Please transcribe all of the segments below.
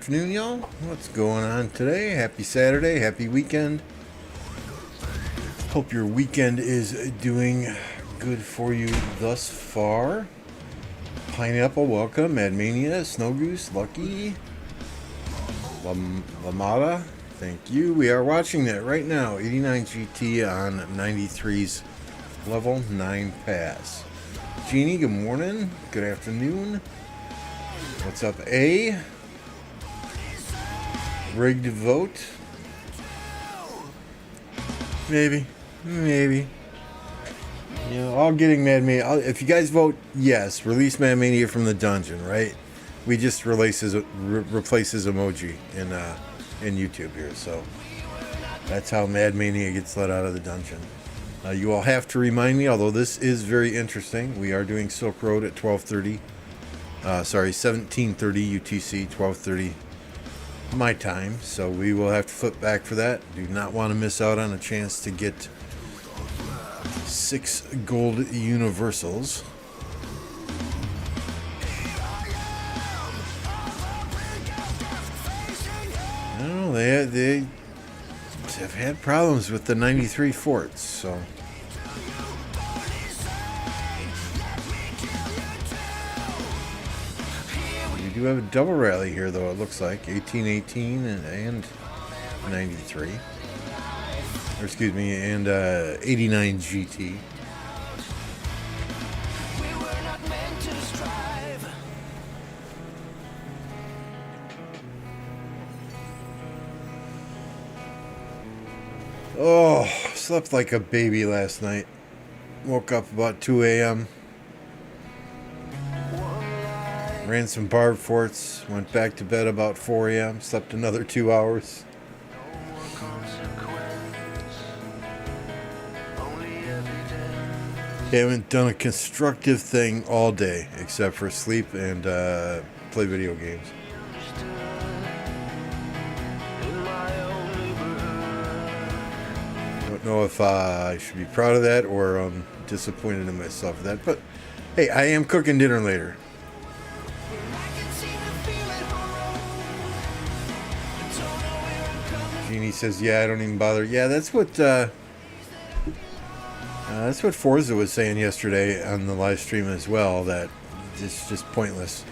afternoon, y'all. What's going on today? Happy Saturday, happy weekend. Hope your weekend is doing good for you thus far. Pineapple, welcome. Madmania, Snow Goose, Lucky, Lamada, thank you. We are watching that right now. 89 GT on 93's level 9 pass. Jeannie, good morning. Good afternoon. What's up, A? Rigged vote? Maybe. You know, all getting Mad Mania. If you guys vote yes, release Mad Mania from the dungeon, right? We just replace his emoji in YouTube here, so that's how Mad Mania gets let out of the dungeon. You all have to remind me, although this is very interesting. We are doing Silk Road at 12:30. 17:30 UTC, 12:30 my time. So we will have to flip back for that. Do not want to miss out on a chance to get 6 gold universals. I don't know, they have had problems with the 93 forts, so we do have a double rally here, though. It looks like 1818 and 93, or excuse me, and 89 GT. Oh, slept like a baby last night. Woke up about 2 a.m. Ran some barb forts. Went back to bed about 4 a.m. Slept another 2 hours. Haven't done a constructive thing all day except for sleep and play video games. Don't know if I should be proud of that or I'm disappointed in myself for that. But hey, I am cooking dinner later. Jeannie says, "Yeah, I don't even bother." Yeah, that's what Forza was saying yesterday on the live stream as well. That it's just pointless.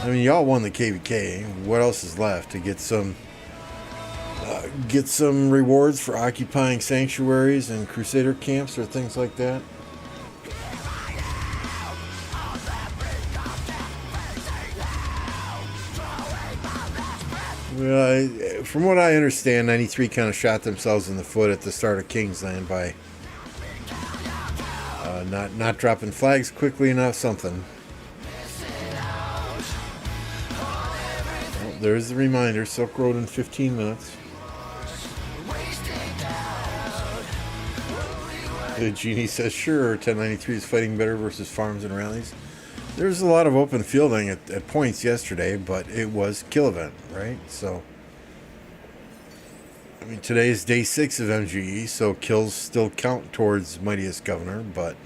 I mean, y'all won the KVK. What else is left to get some rewards for occupying sanctuaries and Crusader camps or things like that? Well, from what I understand, 93 kind of shot themselves in the foot at the start of Kingsland by not dropping flags quickly enough, something. Well, there's the reminder, Silk Road in 15 minutes. The Genie says, sure, 1093 is fighting better versus farms and rallies. There's a lot of open fielding at points yesterday, but it was kill event, right? So, I mean, today is day 6 of MGE, so kills still count towards Mightiest Governor, but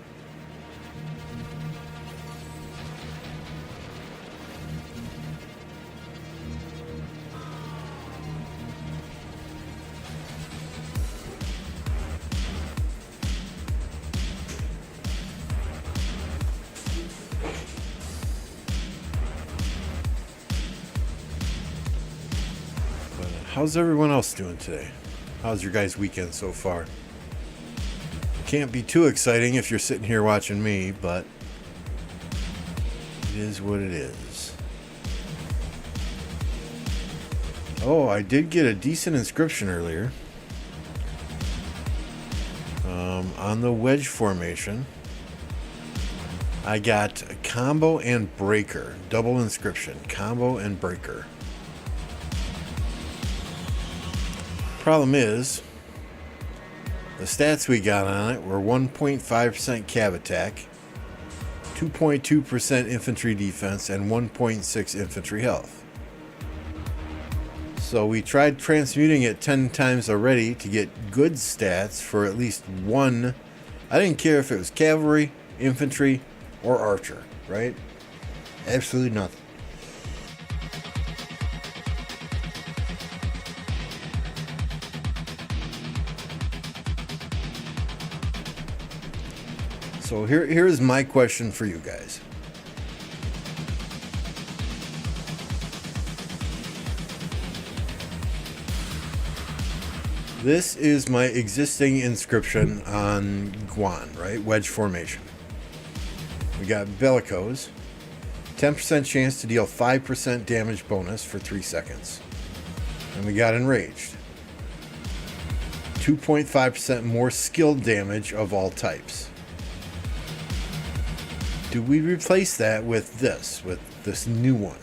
how's everyone else doing today? How's your guys' weekend so far? Can't be too exciting if you're sitting here watching me, but it is what it is. Oh, I did get a decent inscription earlier. On the wedge formation, I got a combo and breaker. Double inscription. Combo and breaker. Problem is, the stats we got on it were 1.5% cav attack, 2.2% infantry defense, and 1.6 infantry health. So we tried transmuting it 10 times already to get good stats for at least one. I didn't care if it was cavalry, infantry, or archer, right? Absolutely nothing. So here's my question for you guys. This is my existing inscription on Guan, right? Wedge formation. We got Bellicose. 10% chance to deal 5% damage bonus for 3 seconds. And we got Enraged. 2.5% more skill damage of all types. Do we replace that with this new one?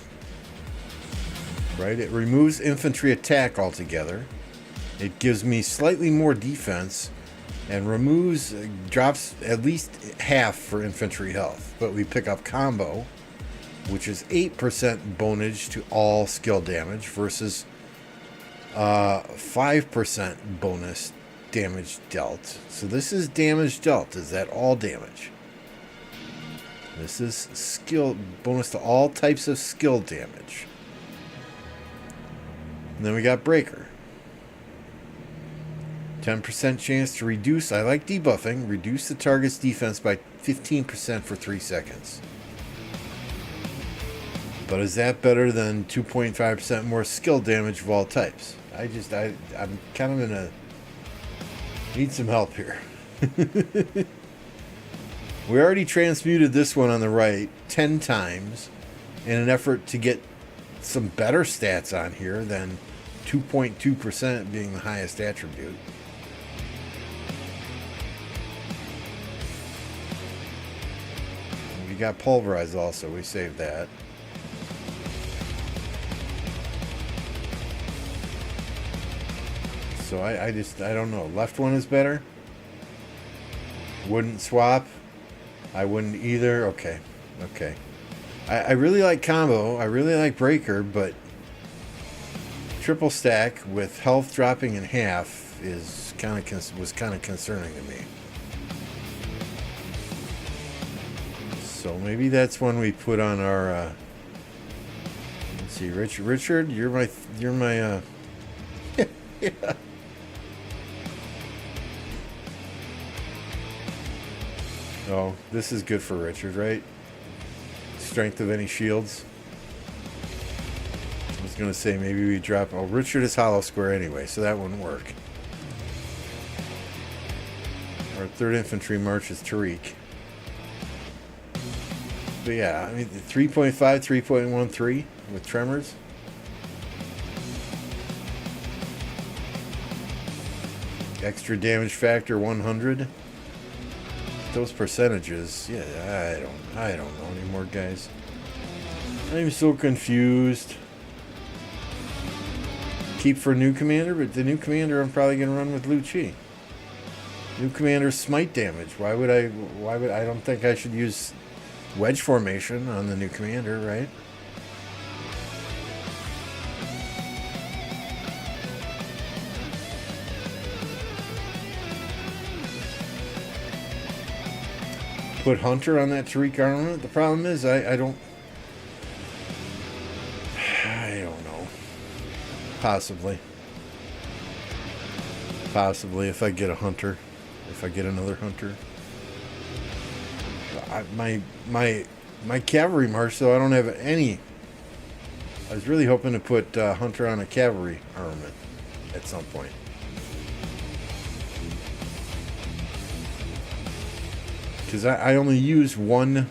Right? It removes infantry attack altogether. It gives me slightly more defense and drops at least half for infantry health. But we pick up combo, which is 8% bonus to all skill damage versus 5% bonus damage dealt. So this is damage dealt. Is that all damage? This is skill bonus to all types of skill damage. And then we got Breaker. 10% chance to reduce, I like debuffing, reduce the target's defense by 15% for 3 seconds. But is that better than 2.5% more skill damage of all types? I'm kind of in a... need some help here. We already transmuted this one on the right 10 times in an effort to get some better stats on here than 2.2% being the highest attribute. We got Pulverize also, we saved that. So I don't know. Left one is better. Wouldn't swap. I wouldn't either. Okay. I really like combo. I really like Breaker, but triple stack with health dropping in half was kind of concerning to me. So maybe that's one we put on our. Let's see, Richard, you're my. Yeah. Oh, this is good for Richard, right? Strength of any shields. I was going to say maybe we drop... Oh, Richard is hollow square anyway, so that wouldn't work. Our 3rd Infantry March is Tariq. But yeah, I mean, 3.5, 3.13 with Tremors. Extra damage factor 100. Those percentages, yeah, I don't know anymore, guys. I'm so confused. Keep for new commander, but the new commander I'm probably gonna run with Lu Chi. New commander smite damage. Why would I don't think I should use wedge formation on the new commander, right? Put Hunter on that Tariq armament. The problem is I don't know. Possibly if I get a Hunter, if I get another Hunter. My cavalry march, though, I don't have any. I was really hoping to put Hunter on a cavalry armament at some point. Because I only use one.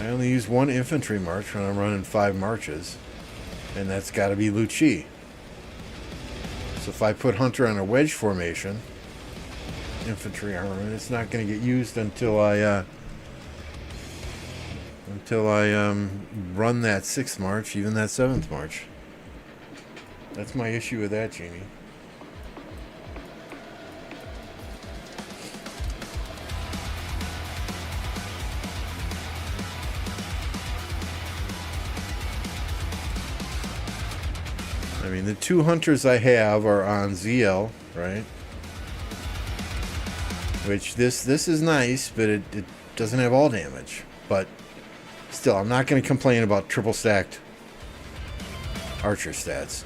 I only use one infantry march when I'm running 5 marches, and that's got to be Lu Chi. So if I put Hunter on a wedge formation, infantry armament, it's not going to get used until I run that 6th march, even that 7th march. That's my issue with that, Genie. I mean, the 2 hunters I have are on ZL, right? Which this is nice, but it doesn't have all damage. But still, I'm not going to complain about triple stacked archer stats.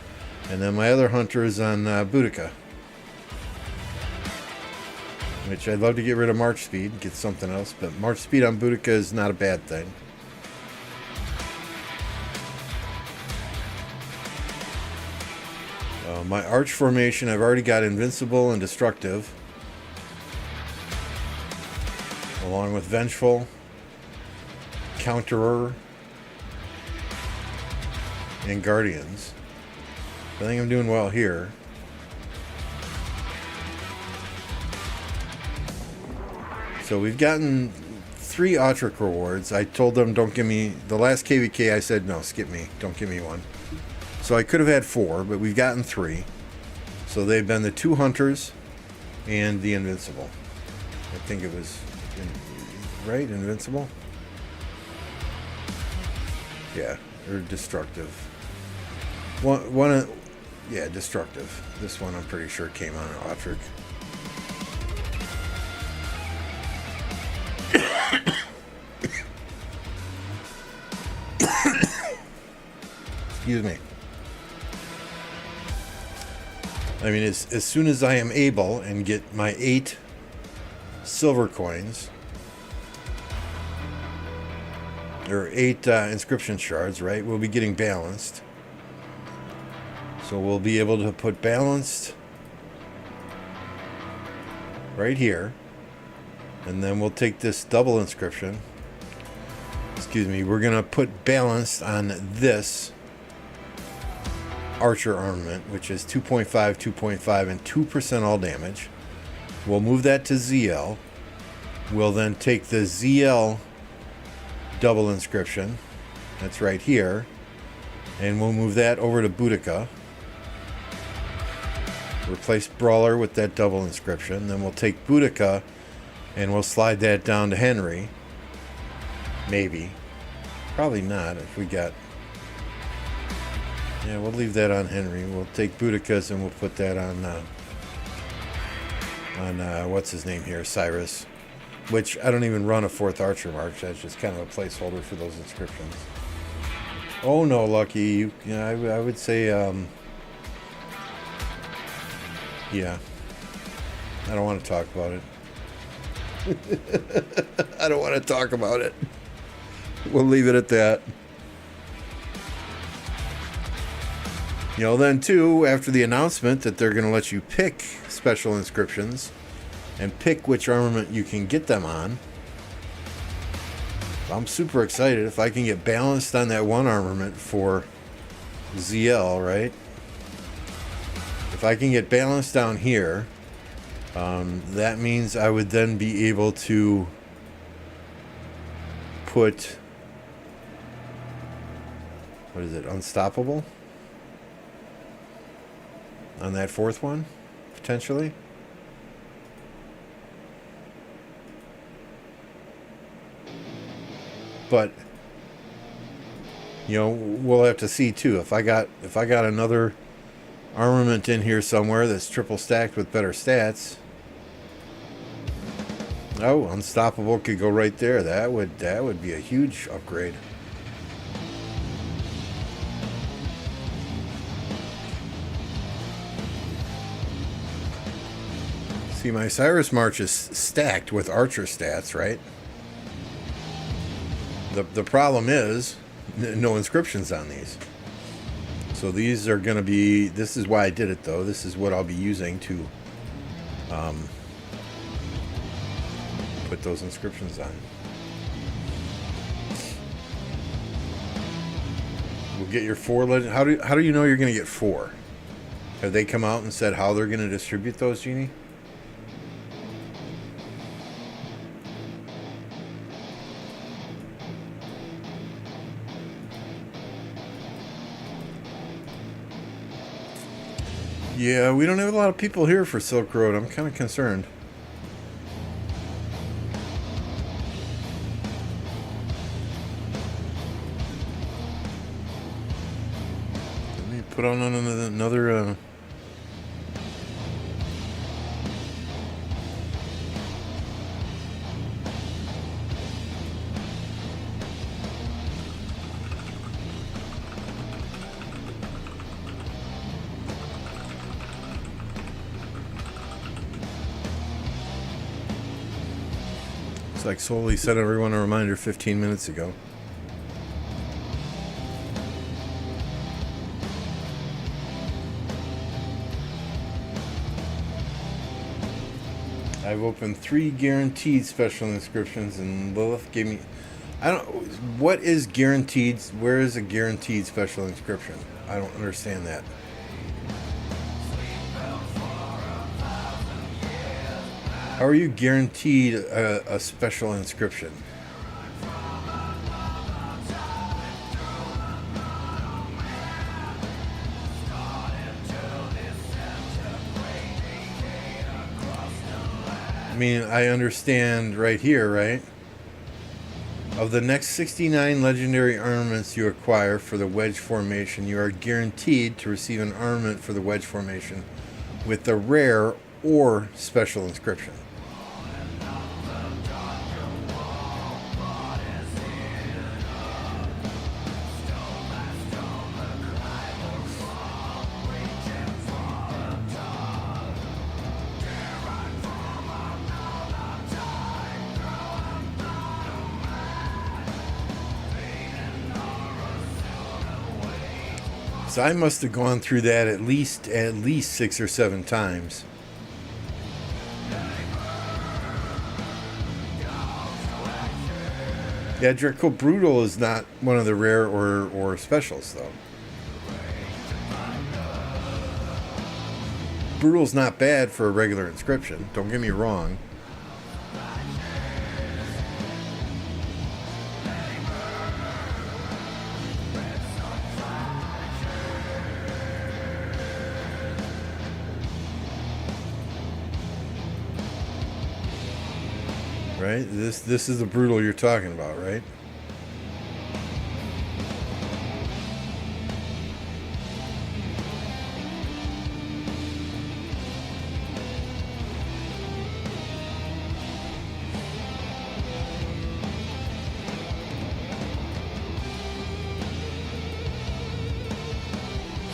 And then my other hunter is on Boudica. which I'd love to get rid of March speed, get something else, but March speed on Boudica is not a bad thing. My arch formation, I've already got invincible and destructive, along with vengeful, counterer, and guardians. I think I'm doing well here. So we've gotten 3 Autric rewards. I told them don't give me the last KVK. I said no, skip me, don't give me one. So I could have had 4, but we've gotten 3. So they've been the 2 hunters and the invincible. I think it was right, invincible. Yeah, or destructive. Yeah, destructive. This one I'm pretty sure came on an Autric. Excuse me. I mean, as soon as I am able and get my 8 silver coins, or 8 inscription shards, right, we'll be getting balanced. So we'll be able to put balanced right here. And then we'll take this double inscription. Excuse me, we're going to put balanced on this archer armament, which is 2.5, 2.5, and 2% all damage. We'll move that to ZL. We'll then take the ZL double inscription. That's right here. And we'll move that over to Boudica. Replace Brawler with that double inscription. Then we'll take Boudica and we'll slide that down to Henry. Maybe. Probably not if we got... Yeah, we'll leave that on Henry. We'll take Boudica's and we'll put that on what's his name here? Cyrus. Which I don't even run a 4th Archer March. That's just kind of a placeholder for those inscriptions. Oh no, Lucky. I would say... yeah. I don't want to talk about it. I don't want to talk about it. We'll leave it at that. You know, then too, after the announcement that they're going to let you pick special inscriptions and pick which armament you can get them on, I'm super excited. If I can get balanced on that one armament for ZL, right? If I can get balanced down here, that means I would then be able to put, what is it, Unstoppable on that 4th one, potentially. But you know, we'll have to see too. If I got another armament in here somewhere that's triple stacked with better stats. Oh, Unstoppable could go right there. That would be a huge upgrade. See, my Cyrus March is stacked with Archer stats, right? The problem is no inscriptions on these. So these are going to be... This is why I did it, though. This is what I'll be using to put those inscriptions on. We'll get your 4 legend. How do you know you're going to get 4? Have they come out and said how they're going to distribute those, Genie? Yeah, we don't have a lot of people here for Silk Road. I'm kind of concerned. Let me put on another Looks like Solely sent everyone a reminder 15 minutes ago. I've opened 3 guaranteed special inscriptions, and Lilith gave me... I don't... What is guaranteed? Where is a guaranteed special inscription? I don't understand that. How are you guaranteed a special inscription? I mean, I understand right here, right? Of the next 69 legendary armaments you acquire for the wedge formation, you are guaranteed to receive an armament for the wedge formation with the rare or special inscription. So I must have gone through that at least 6 or 7 times. Yeah, Draco Brutal is not one of the rare or specials, though. Brutal's not bad for a regular inscription, don't get me wrong. Right? This is the Brutal you're talking about, right?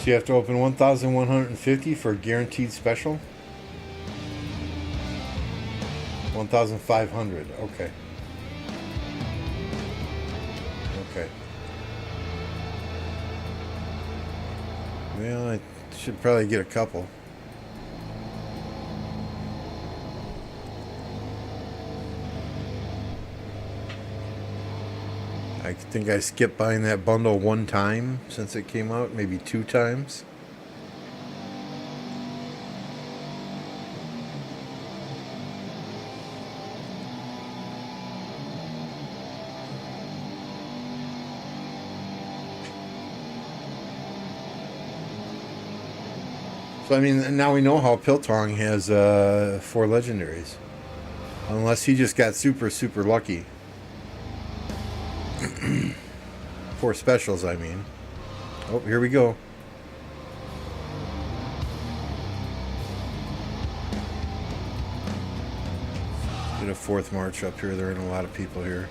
So you have to open 1,150 for a guaranteed special? 1,500. Okay. Okay. Well, I should probably get a couple. I think I skipped buying that bundle 1 time since it came out, maybe 2 times. So, I mean, now we know how Piltong has 4 legendaries. Unless he just got super, super lucky. 4 specials, I mean. Oh, here we go. Get a 4th march up here. There ain't a lot of people here.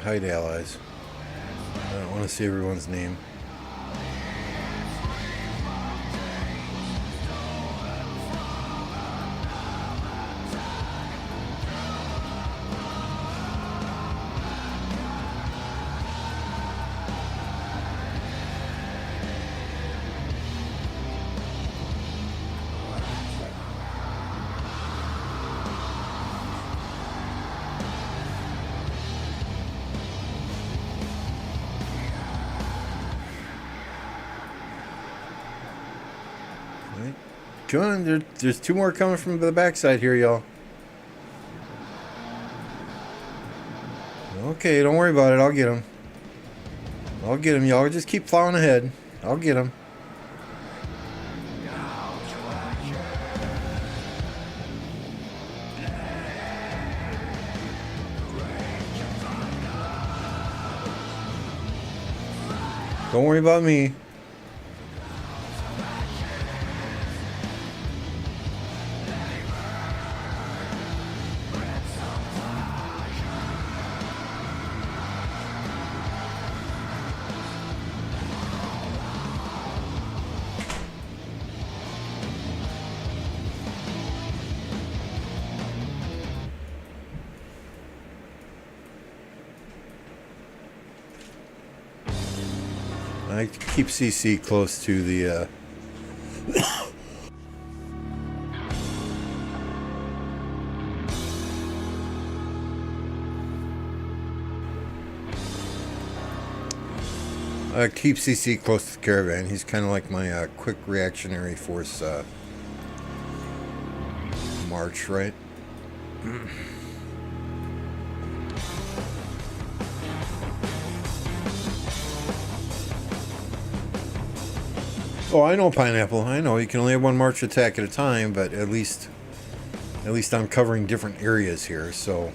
Hide allies. I don't want to see everyone's name. Come on, there's 2 more coming from the backside here, y'all. Okay, don't worry about it. I'll get them. I'll get them, y'all. Just keep plowing ahead. I'll get them. Don't worry about me. I keep CC close to the keep CC close to the caravan. He's kind of like my quick reactionary force march, right? Oh, I know, Pineapple. I know you can only have one march attack at a time, but at least I'm covering different areas here, so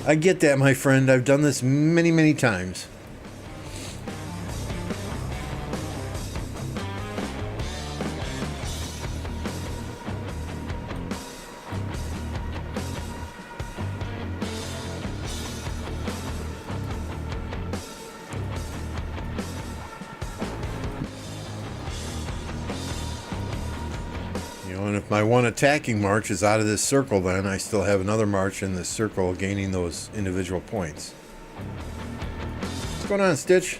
I get that, my friend. I've done this many, many times. And if my one attacking march is out of this circle, then I still have another march in this circle gaining those individual points. What's going on, Stitch?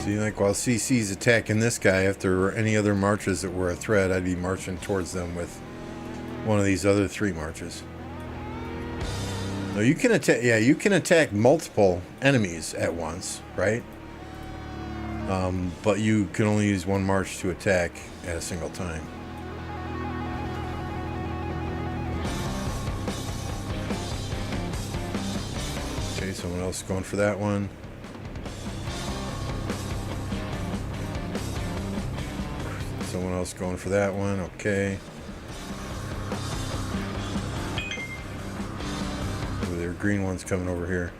Like while CC's attacking this guy, if there were any other marches that were a threat, I'd be marching towards them with one of these other 3 marches. No, you can attack. Yeah, you can attack multiple enemies at once, right? But you can only use one march to attack at a single time. Okay, someone else going for that one. Someone else going for that one. Okay. Ooh, there are green ones coming over here.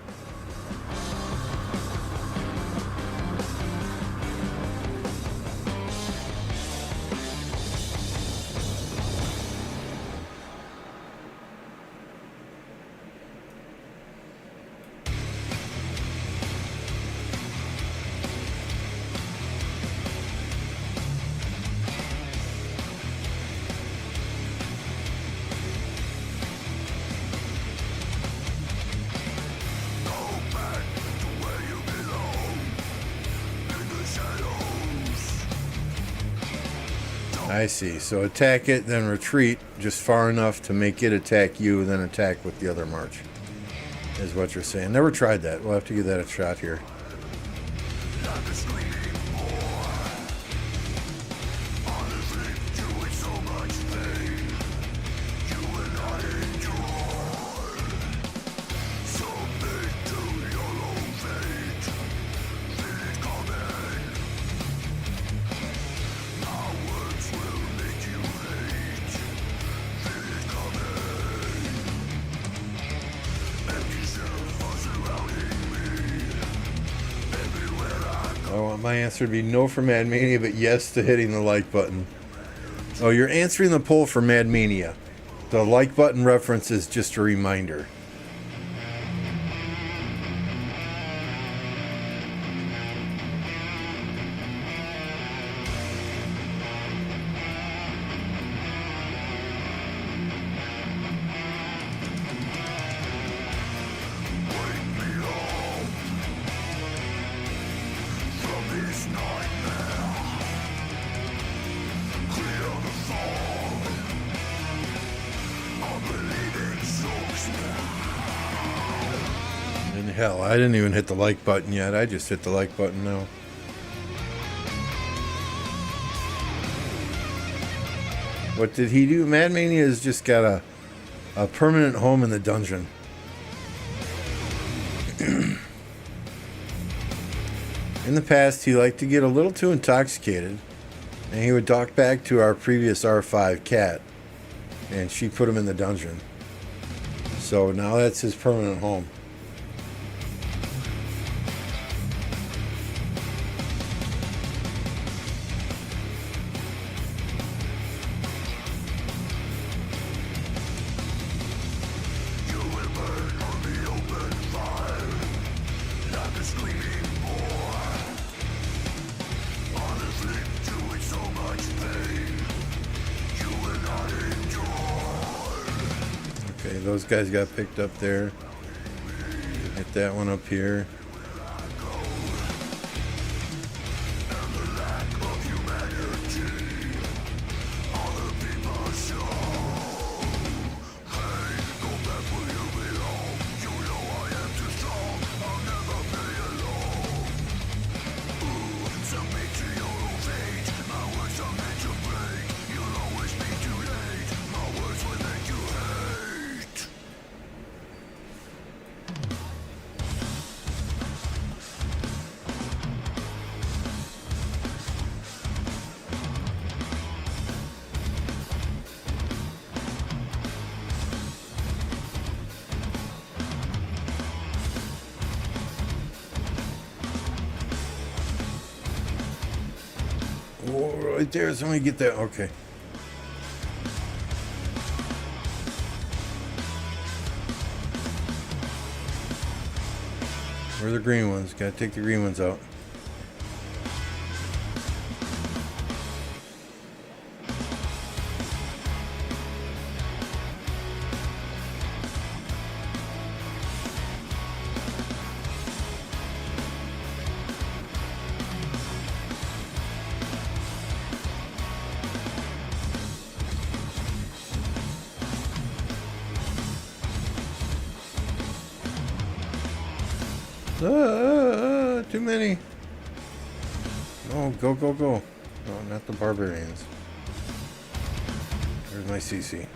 I see. So attack it, then retreat just far enough to make it attack you, then attack with the other march, is what you're saying. Never tried that. We'll have to give that a shot here. My answer would be no for Mad Mania, but yes to hitting the like button. Oh, you're answering the poll for Mad Mania. The like button reference is just a reminder. Believing souls now. Hell, I didn't even hit the like button yet. I just hit the like button now. What did he do? Mad Mania has just got a permanent home in the dungeon. In the past, he liked to get a little too intoxicated, and he would talk back to our previous R5 cat, and she put him in the dungeon. So now that's his permanent home. Those guys got picked up there. Hit that one up here. Oh, right there. Somebody get that. Okay. Where are the green ones? Gotta take the green ones out. Too many. Oh, go, go, go. No, not the barbarians. Where's my CC?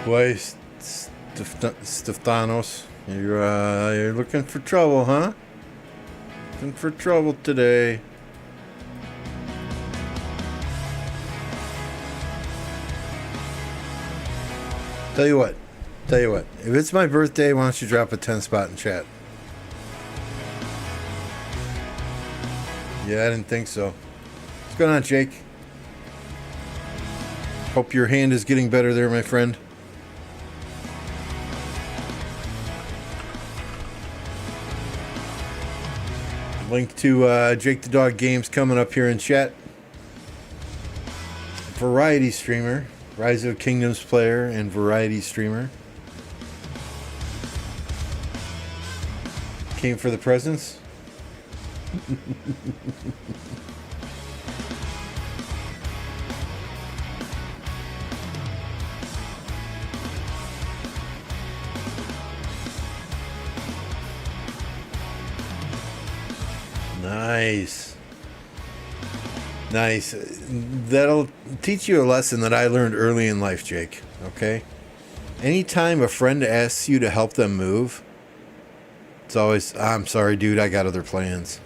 Boy, Stephanos, you're looking for trouble, huh? Looking for trouble today. Tell you what. If it's my birthday, why don't you drop a 10 spot in chat? Yeah, I didn't think so. What's going on, Jake? Hope your hand is getting better there, my friend. Link to Jake the Dog Games coming up here in chat. Variety streamer, Rise of Kingdoms player, and variety streamer. Came for the presents. Nice. Nice. That'll teach you a lesson that I learned early in life, Jake. Okay? Anytime a friend asks you to help them move, it's always, I'm sorry, dude, I got other plans.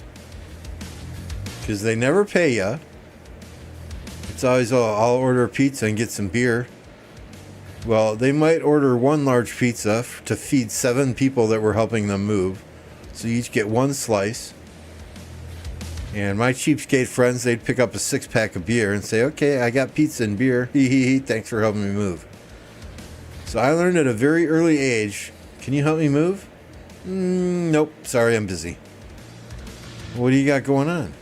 Because they never pay you. It's always, oh, I'll order a pizza and get some beer. Well, they might order one large pizza to feed 7 people that were helping them move. So you each get one slice. And my cheapskate friends, they'd pick up a 6-pack of beer and say, okay, I got pizza and beer. Hee hee hee, thanks for helping me move. So I learned at a very early age, can you help me move? Nope, sorry, I'm busy. What do you got going on?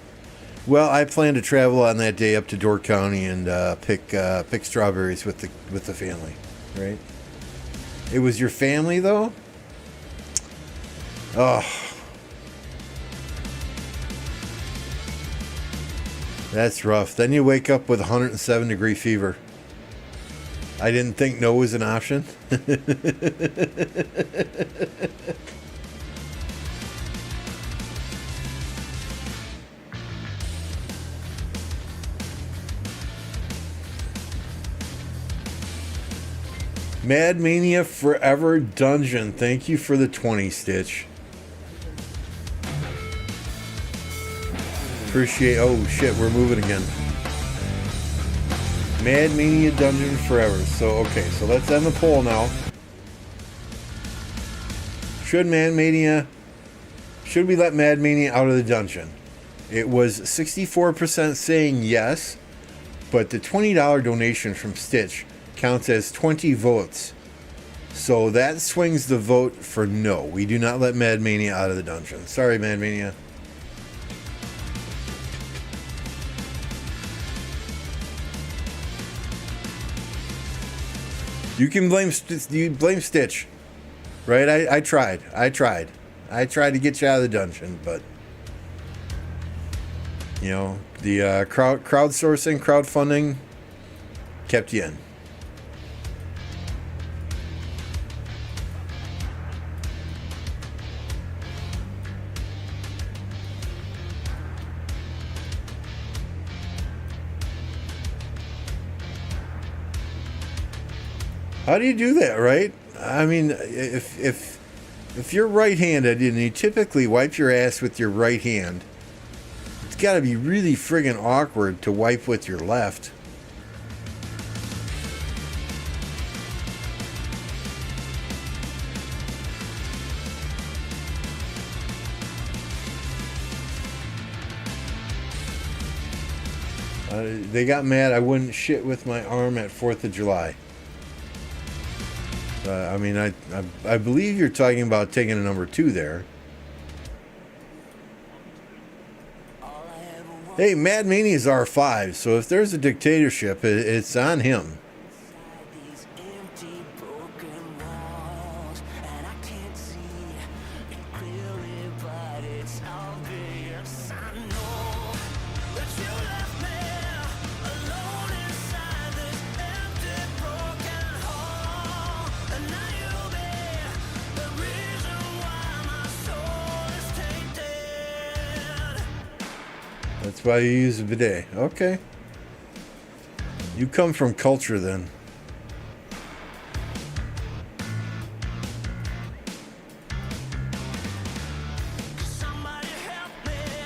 Well, I plan to travel on that day up to Door County and pick strawberries with the family, right? It was your family, though? Oh. That's rough. Then you wake up with 107-degree fever. I didn't think no was an option. Mad Mania Forever Dungeon. Thank you for the 20, Stitch. Appreciate. Oh shit, we're moving again. Mad Mania Dungeon Forever. So okay, so let's end the poll now. Should we let Mad Mania out of the dungeon? It was 64% saying yes, but the $20 donation from Stitch counts as 20 votes. So that swings the vote for no. We do not let Mad Mania out of the dungeon. Sorry, Mad Mania. You can blame Stitch, right? I tried to get you out of the dungeon, but you know the crowdfunding kept you in. How do you do that, right? I mean, if you're right-handed and you typically wipe your ass with your right hand, it's got to be really friggin' awkward to wipe with your left. They got mad I wouldn't shit with my arm at 4th of July. I mean, I believe you're talking about taking a number 2 there. Hey, Mad Mania's R5, so if there's a dictatorship, it's on him. That's why you use a bidet. Okay. You come from culture then.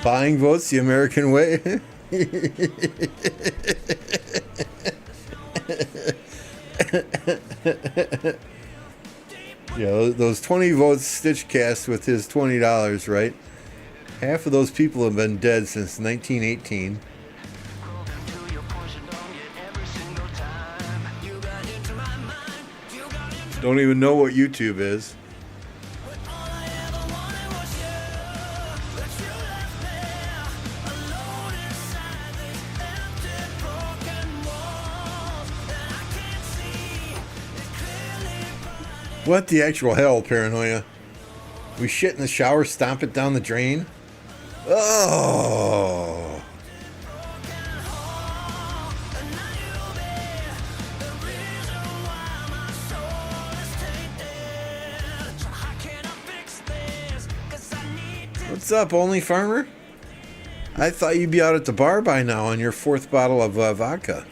Buying votes the American way. Yeah, those 20 votes Stitch cast with his $20, right? Half of those people have been dead since 1918. Don't even know what YouTube is. What the actual hell, Paranoia? We shit in the shower, stomp it down the drain? Oh. What's up, Only Farmer? I thought you'd be out at the bar by now on your fourth bottle of vodka.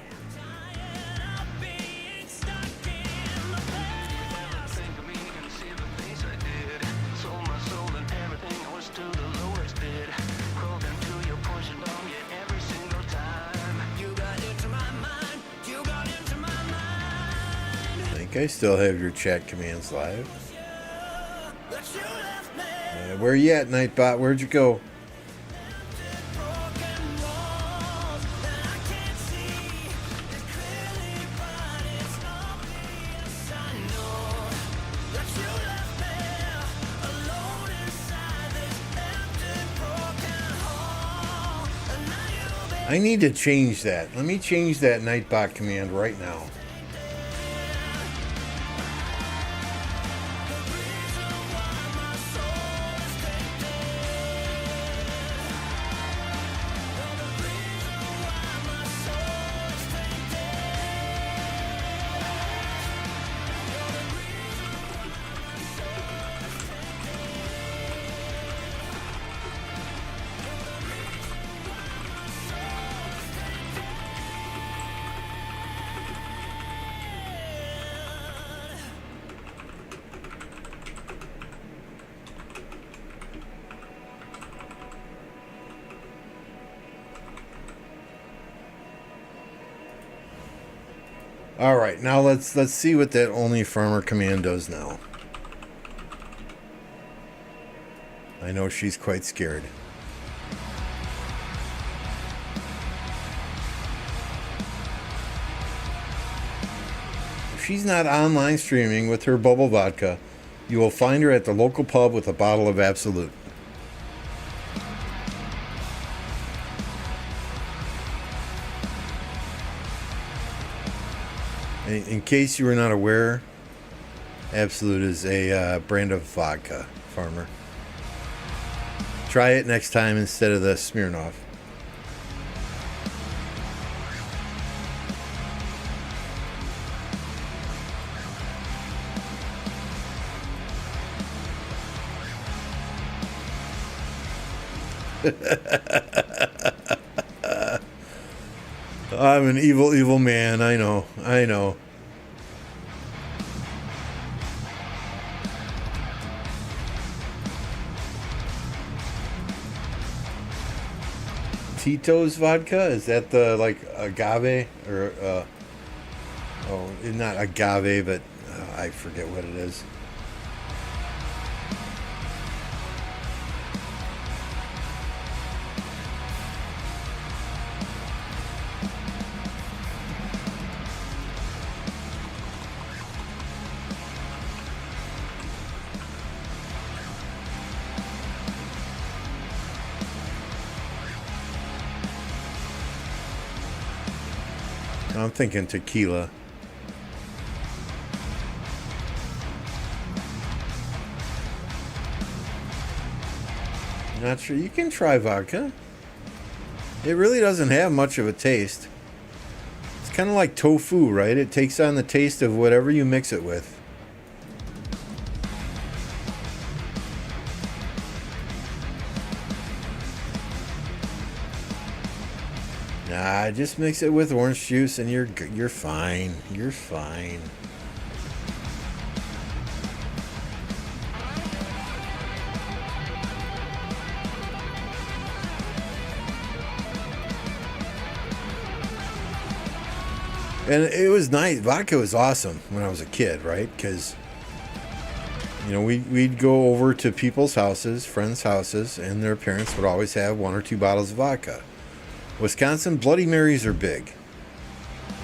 I think I still have your chat commands live. Where you at, Nightbot? Where'd you go? I need to change that. Let me change that Nightbot command right now. All right, now let's see what that only farmer command does now. I know she's quite scared. If she's not online streaming with her bubble vodka, you will find her at the local pub with a bottle of Absolute. In case you were not aware, Absolute is a brand of vodka, farmer. Try it next time instead of the Smirnoff. I'm an evil, evil man. I know. I know. Tito's vodka? Is that the like agave or oh, not agave, but I forget what it is. I'm thinking tequila. Not sure. You can try vodka. It really doesn't have much of a taste. It's kind of like tofu, right? It takes on the taste of whatever you mix it with. Nah, just mix it with orange juice and you're fine. You're fine. And it was nice. Vodka was awesome when I was a kid, right? Because, you know, we'd go over to people's houses, friends' houses, and their parents would always have 1 or 2 bottles of vodka. Wisconsin, Bloody Marys are big.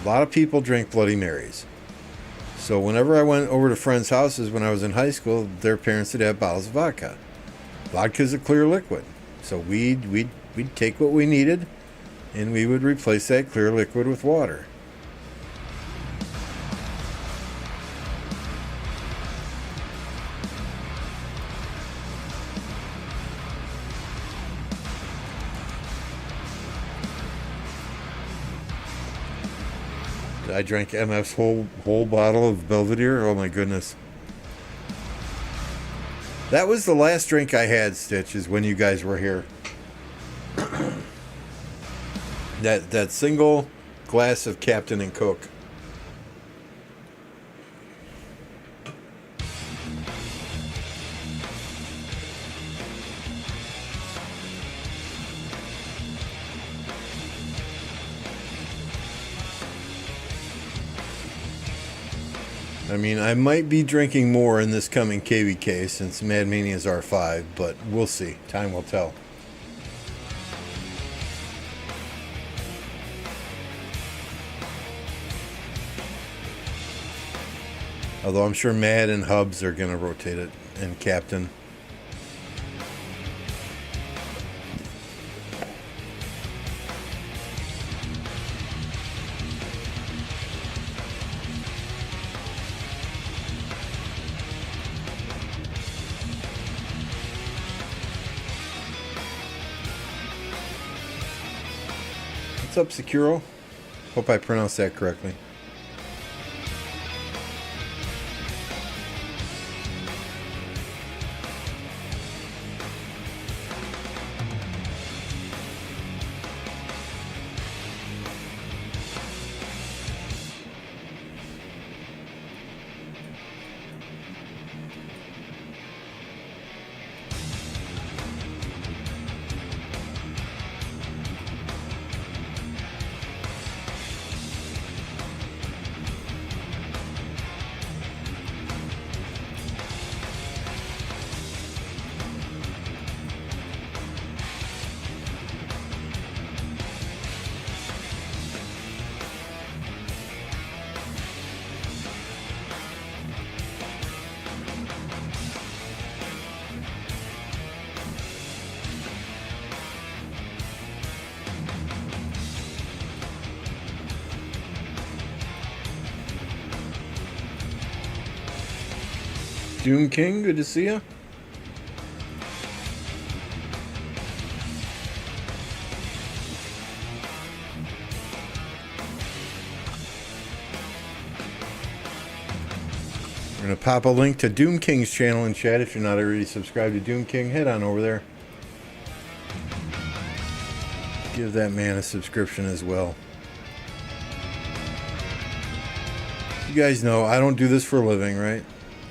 A lot of people drink Bloody Marys. So whenever I went over to friends' houses when I was in high school, their parents would have bottles of vodka. Vodka's a clear liquid. So we'd take what we needed, and we would replace that clear liquid with water. I drank MF's whole bottle of Belvedere. Oh my goodness. That was the last drink I had, Stitch, is when you guys were here. That single glass of Captain and Coke. I mean, I might be drinking more in this coming KVK since Mad Mania's R5, but we'll see. Time will tell. Although I'm sure Mad and Hubs are going to rotate it, and Captain. What's up, Securo? Hope I pronounced that correctly. Doom King, good to see you. We're going to pop a link to Doom King's channel in chat. If you're not already subscribed to Doom King, head on over there. Give that man a subscription as well. You guys know I don't do this for a living, right?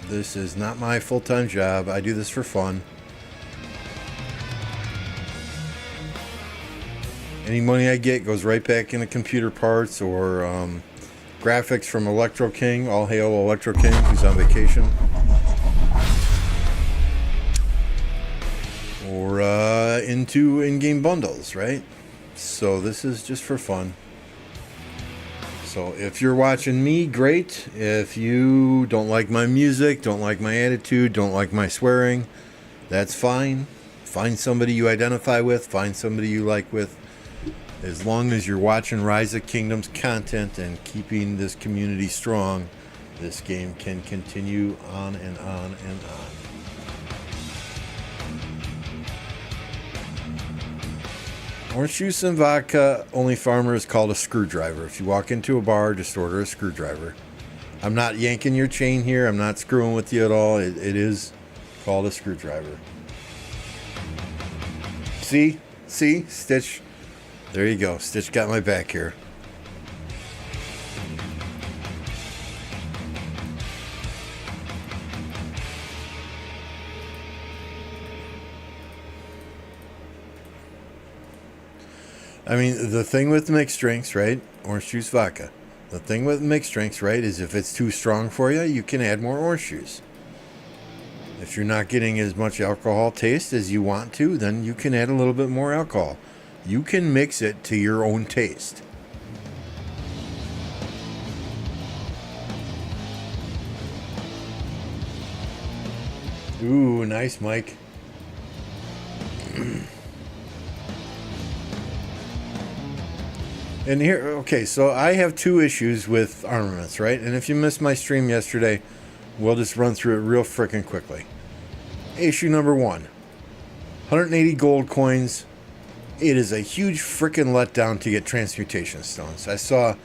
This is not my full-time job. I do this for fun. Any money I get goes right back into computer parts or graphics from Electro King. All hail Electro King, who's on vacation. Or into in-game bundles, right? So this is just for fun. So if you're watching me, great. If you don't like my music, don't like my attitude, don't like my swearing, that's fine. Find somebody you identify with, find somebody you like with. As long as you're watching Rise of Kingdoms content and keeping this community strong, this game can continue on and on and on. Orange juice and vodka, only farmer is called a screwdriver. If you walk into a bar, just order a screwdriver. I'm not yanking your chain here. I'm not screwing with you at all. It is called a screwdriver. See? See? Stitch. There you go. Stitch got my back here. I mean, the thing with mixed drinks, right? Orange juice, vodka. The thing with mixed drinks, right, is if it's too strong for you, you can add more orange juice. If you're not getting as much alcohol taste as you want to, then you can add a little bit more alcohol. You can mix it to your own taste. Ooh, nice, Mike. And here, okay, so I have two issues with Armaments, right? And if you missed my stream yesterday, we'll just run through it real frickin' quickly. Issue number 1. 180 gold coins. It is a huge frickin' letdown to get transmutation stones. I saw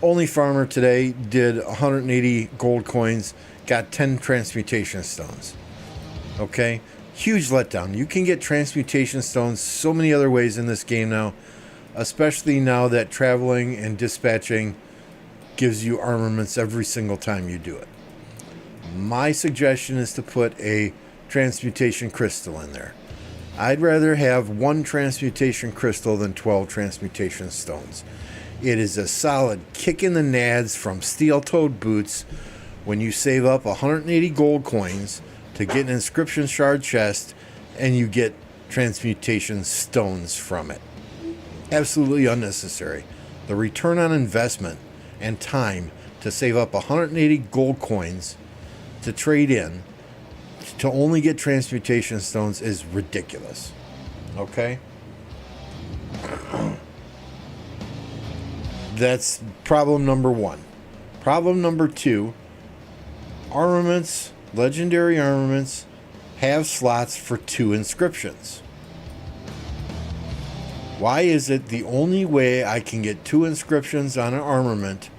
Only Farmer today did 180 gold coins, got 10 transmutation stones. Okay? Huge letdown. You can get transmutation stones so many other ways in this game now. especially now that traveling and dispatching gives you armaments every single time you do it. My suggestion is to put a transmutation crystal in there. I'd rather have 1 transmutation crystal than 12 transmutation stones. It is a solid kick in the nads from steel-toed boots when you save up 180 gold coins to get an inscription shard chest and you get transmutation stones from it. Absolutely unnecessary. The return on investment and time to save up 180 gold coins to trade in to only get transmutation stones is ridiculous. Okay? That's problem number 1. Problem number 2, armaments, legendary armaments, have slots for 2 inscriptions. Why is it the only way I can get 2 inscriptions on an armament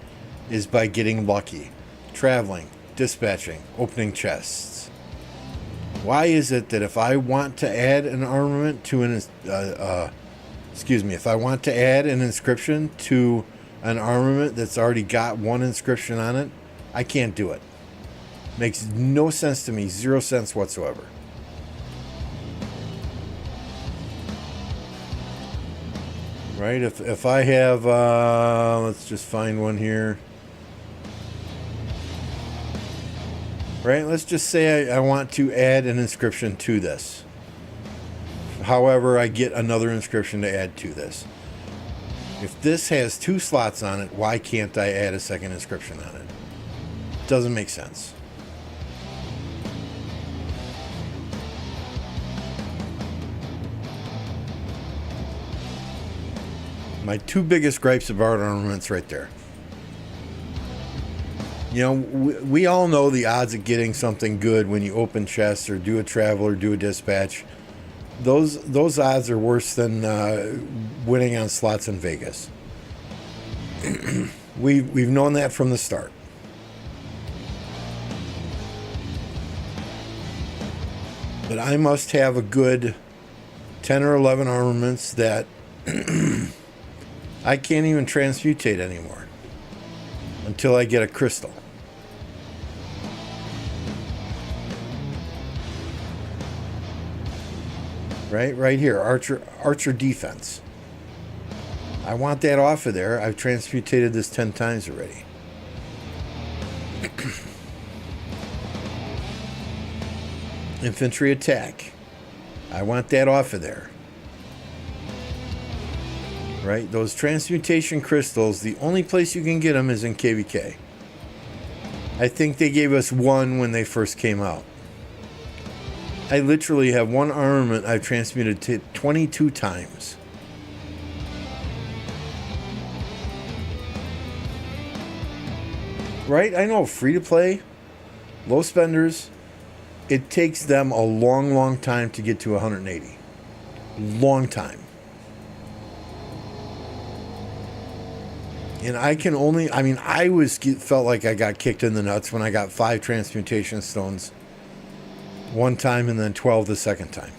is by getting lucky, traveling, dispatching, opening chests? Why is it that if I want to add an armament to an if I want to add an inscription to an armament that's already got 1 inscription on it, I can't do it? Makes no sense to me, 0 sense whatsoever. Right? If I have, let's just find one here. Right? Let's just say I want to add an inscription to this. However, I get another inscription to add to this. If this has 2 slots on it, why can't I add a second inscription on it? Doesn't make sense. My 2 biggest gripes about armaments right there. You know, we all know the odds of getting something good when you open chests or do a travel or do a dispatch. Those odds are worse than winning on slots in Vegas. We've known that from the start. But I must have a good 10 or 11 armaments that I can't even transmutate anymore until I get a crystal. Right here, archer defense. I want that off of there. I've transmutated this 10 times already. Infantry attack. I want that off of there. Right? Those transmutation crystals, the only place you can get them is in KVK. I think they gave us 1 when they first came out. I literally have 1 armament I've transmuted to 22 times. Right? I know, free to play, low spenders, it takes them a long, long time to get to 180. Long time. And I can only, I felt like I got kicked in the nuts when I got 5 transmutation stones one time and then 12 the second time.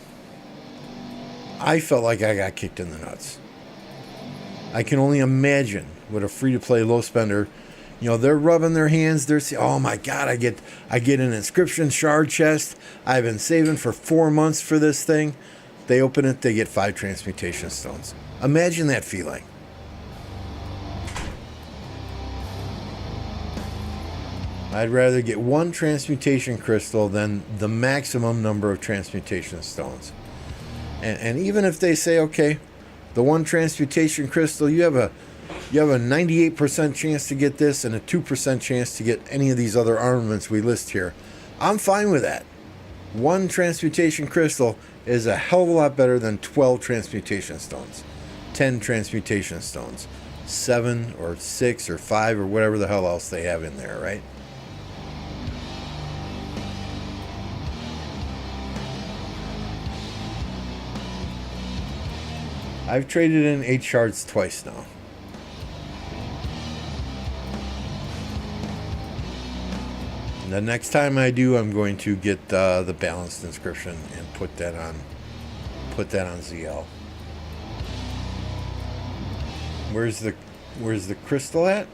I felt like I got kicked in the nuts. I can only imagine what a free-to-play low spender, they're rubbing their hands. They're saying, "Oh my God, I get an inscription shard chest. I've been saving for 4 months for this thing." They open it, they get 5 transmutation stones. Imagine that feeling. I'd rather get 1 transmutation crystal than the maximum number of transmutation stones. And even if they say, okay, the 1 transmutation crystal, you have a 98% chance to get this and a 2% chance to get any of these other armaments we list here, I'm fine with that. 1 transmutation crystal is a hell of a lot better than 12 transmutation stones, 10 transmutation stones, 7 or 6 or 5 or whatever the hell else they have in there, right? I've traded in 8 shards twice now. And the next time I do, I'm going to get the balanced inscription and put that on ZL. Where's the crystal at?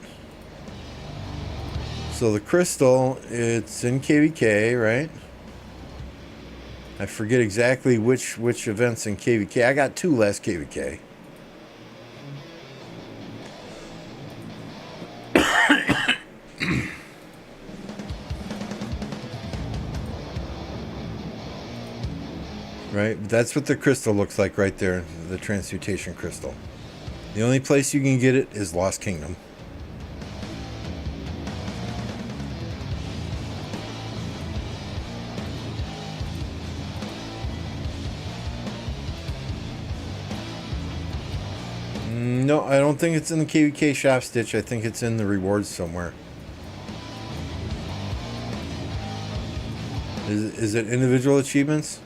So the crystal, it's in KVK, right? I forget exactly which events in KVK. I got 2 last KVK. Right? That's what the crystal looks like right there, the transmutation crystal. The only place you can get it is Lost Kingdom. No, I don't think it's in the KVK shop, Stitch. I think it's in the rewards somewhere. Is it individual achievements?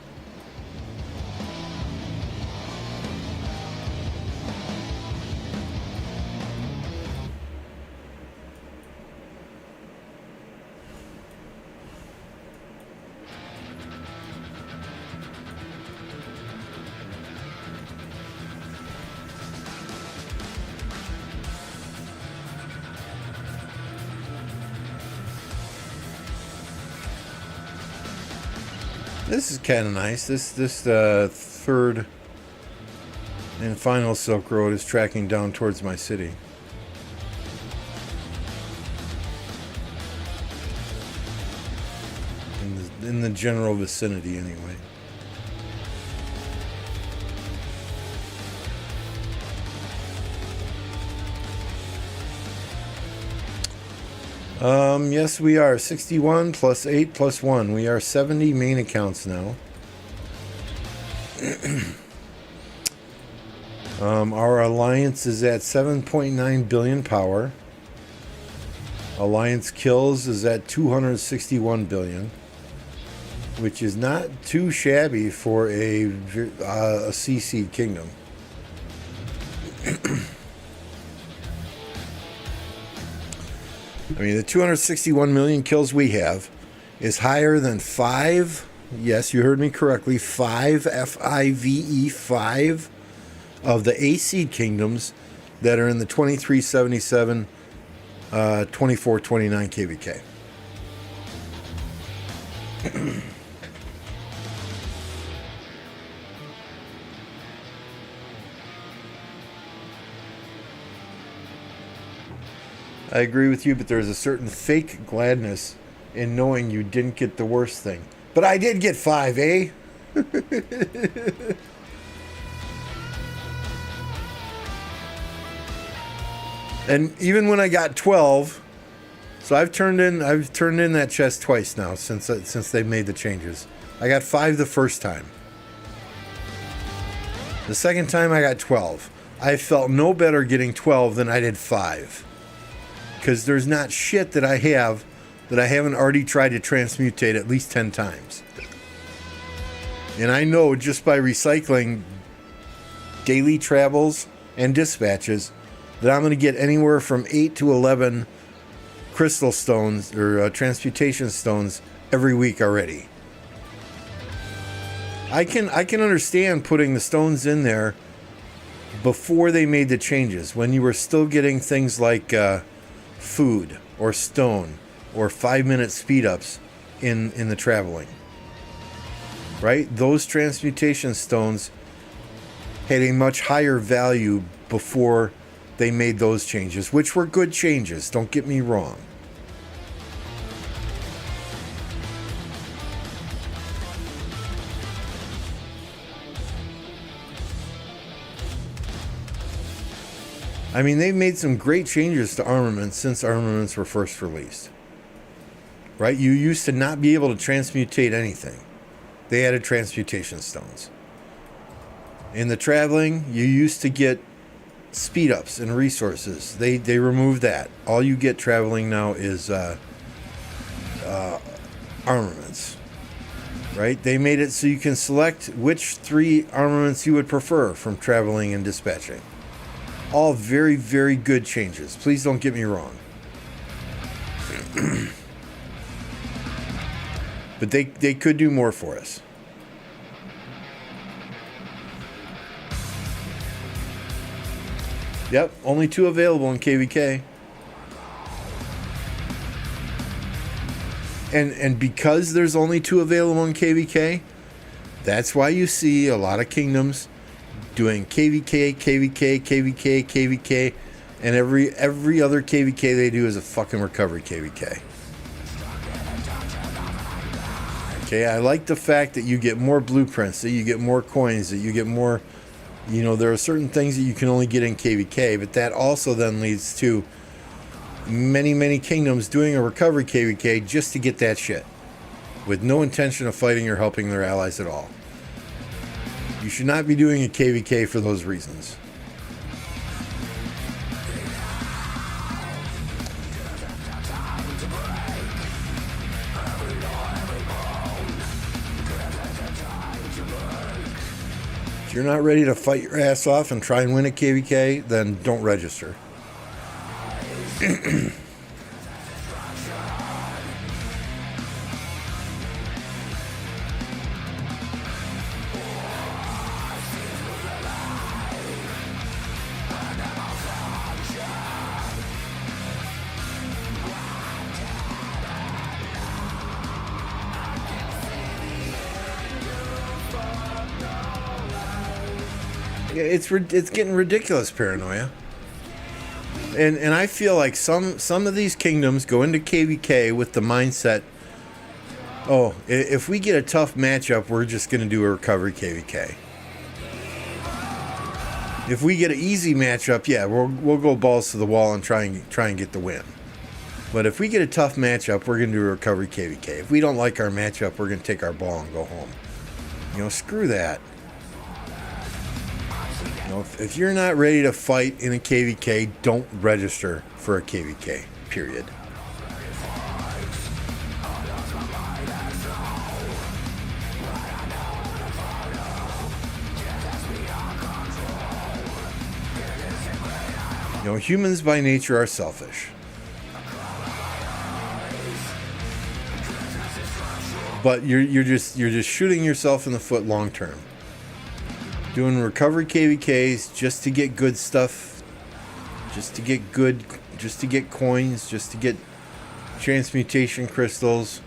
This is kind of nice. This third and final Silk Road is tracking down towards my city. In the general vicinity, anyway. Yes, we are 61 plus 8 plus 1. We are 70 main accounts now. Our alliance is at 7.9 billion power. Alliance kills is at 261 billion, which is not too shabby for a CC kingdom. I mean, the 261 million kills we have is higher than 5, yes, you heard me correctly, 5, F-I-V-E, 5 of the AC kingdoms that are in the 2377, 2429 KVK. I agree with you, but there's a certain fake gladness in knowing you didn't get the worst thing. But I did get 5, eh? And even when I got 12, so I've turned in that chest twice now since they made the changes. I got 5 the first time. The second time I got 12. I felt no better getting 12 than I did 5. Because there's not shit that I have that I haven't already tried to transmutate at least 10 times. And I know just by recycling daily travels and dispatches that I'm going to get anywhere from 8 to 11 crystal stones or transmutation stones every week already. I can understand putting the stones in there before they made the changes, when you were still getting things like food or stone or 5-minute speed ups in the traveling, right? Those transmutation stones had a much higher value before they made those changes, which were good changes, don't get me wrong. I mean, they've made some great changes to Armaments since Armaments were first released. Right? You used to not be able to transmutate anything. They added transmutation stones. In the traveling, you used to get speed ups and resources. They removed that. All you get traveling now is armaments. Right? They made it so you can select which 3 armaments you would prefer from traveling and dispatching. All very, very good changes. Please don't get me wrong. But they could do more for us. Yep, only 2 available in KVK. And because there's only 2 available in KVK, that's why you see a lot of kingdoms doing KVK, KVK, KVK, KVK, and every other KVK they do is a fucking recovery KVK. Okay, I like the fact that you get more blueprints, that you get more coins, that you get more, you know, there are certain things that you can only get in KVK, but that also then leads to many kingdoms doing a recovery KVK just to get that shit, with no intention of fighting or helping their allies at all. You should not be doing a KVK for those reasons. If you're not ready to fight your ass off and try and win a KVK, then don't register. It's getting ridiculous, paranoia. And I feel like some of these kingdoms go into KVK with the mindset, oh, if we get a tough matchup, we're just going to do a recovery KVK. If we get an easy matchup, yeah, we'll go balls to the wall and try and get the win. But if we get a tough matchup, we're going to do a recovery KVK. If we don't like our matchup, we're going to take our ball and go home. You know, screw that. You know, if you're not ready to fight in a KVK, don't register for a KVK, period. You know, humans by nature are selfish. But you're just shooting yourself in the foot long term. Doing recovery KVKs just to get good stuff, just to get coins, just to get transmutation crystals,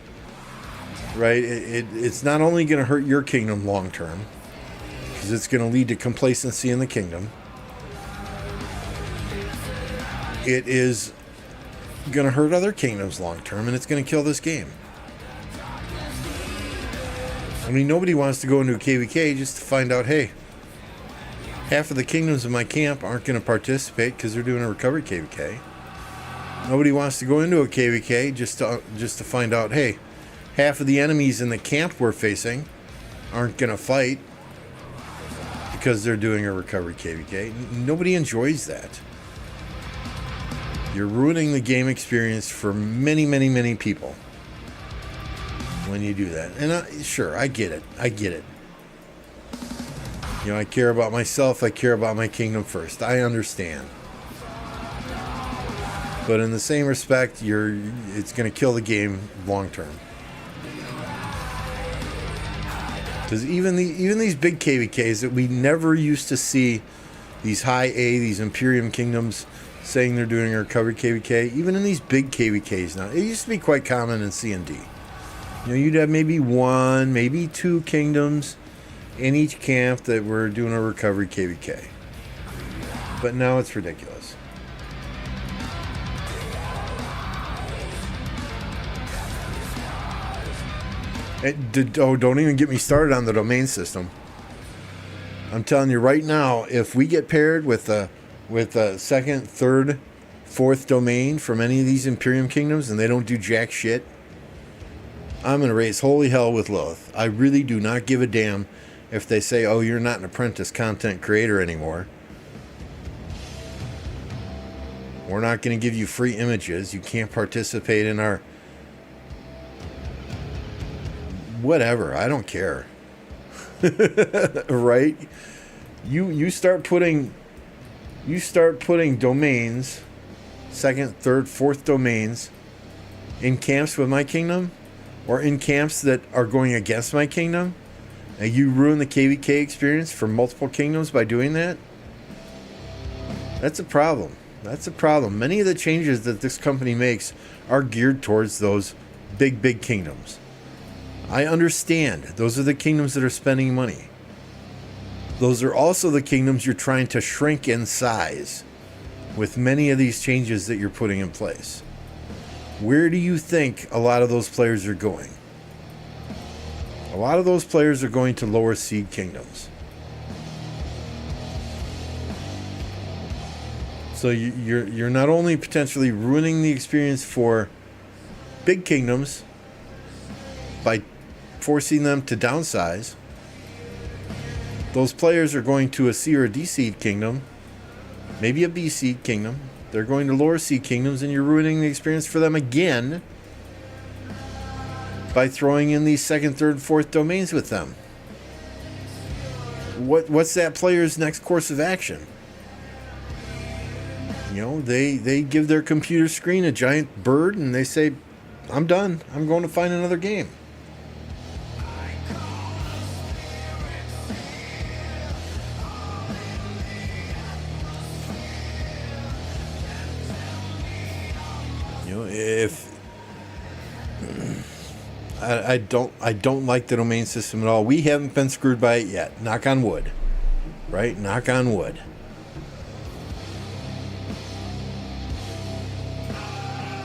right? It's not only going to hurt your kingdom long term, because it's going to lead to complacency in the kingdom. It is going to hurt other kingdoms long term, and it's going to kill this game. I mean, nobody wants to go into a KVK just to find out, hey, half of the kingdoms in my camp aren't going to participate because they're doing a recovery KVK. Nobody wants to go into a KVK just to find out, hey, half of the enemies in the camp we're facing aren't going to fight because they're doing a recovery KVK. Nobody enjoys that. You're ruining the game experience for many people when you do that. And sure, I get it. You know, I care about myself. I care about my kingdom first. I understand. But in the same respect, it's going to kill the game long term. Because even these big KVKs that we never used to see, these high A, these Imperium kingdoms saying they're doing a recovery KVK, even in these big KVKs now, it used to be quite common in C&D. You know, you'd have maybe 1, maybe 2 kingdoms in each camp that were doing a recovery KVK. But now it's ridiculous. Don't even get me started on the domain system. I'm telling you right now, if we get paired with a second, third, fourth domain from any of these Imperium kingdoms and they don't do jack shit, I'm going to raise holy hell with Lilith. I really do not give a damn if they say, oh, you're not an apprentice content creator anymore. We're not going to give you free images. You can't participate in our... Whatever. I don't care. Right? You start putting domains, second, third, fourth domains in camps with my kingdom, or in camps that are going against my kingdom, and you ruin the KVK experience for multiple kingdoms by doing that, That's a problem. That's a problem. Many of the changes that this company makes are geared towards those big kingdoms. I understand. Those are the kingdoms that are spending money. Those are also the kingdoms you're trying to shrink in size with many of these changes that you're putting in place. Where do you think a lot of those players are going? A lot of those players are going to lower seed kingdoms. So you're not only potentially ruining the experience for big kingdoms by forcing them to downsize. Those players are going to a C or a D seed kingdom, maybe a B seed kingdom. They're going to lower seed kingdoms, and you're ruining the experience for them again by throwing in these second, third, fourth domains with them. What's that player's next course of action? You know, they give their computer screen a giant bird and they say, I'm done. I'm going to find another game. You know, if I don't like the domain system at all. We haven't been screwed by it yet. Knock on wood. Right? Knock on wood.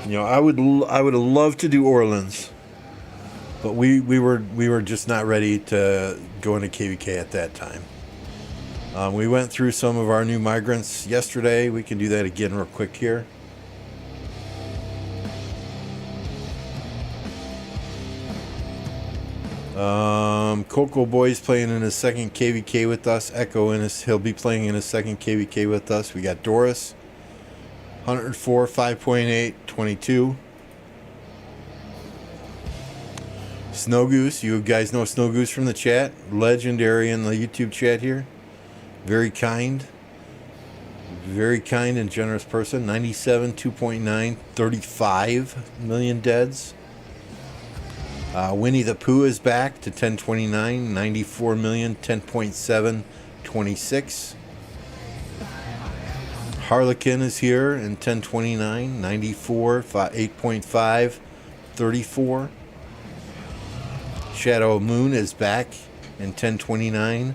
You know, I would have loved to do Orleans, but we were just not ready to go into KVK at that time. We went through some of our new migrants yesterday. We can do that again real quick here. Coco Boy's playing in his second KVK with us. Echo he'll be playing in his second KVK with us. We got Doris. 104, 5.8, 22. Snow Goose, you guys know Snow Goose from the chat. Legendary in the YouTube chat here. Very kind and generous person. 97, 2.9, 35 million deads. Winnie the Pooh is back to 1029, 94 million, 10.7, 26. Harlequin is here in 1029, 94, 8.5, 34. Shadow Moon is back in 1029,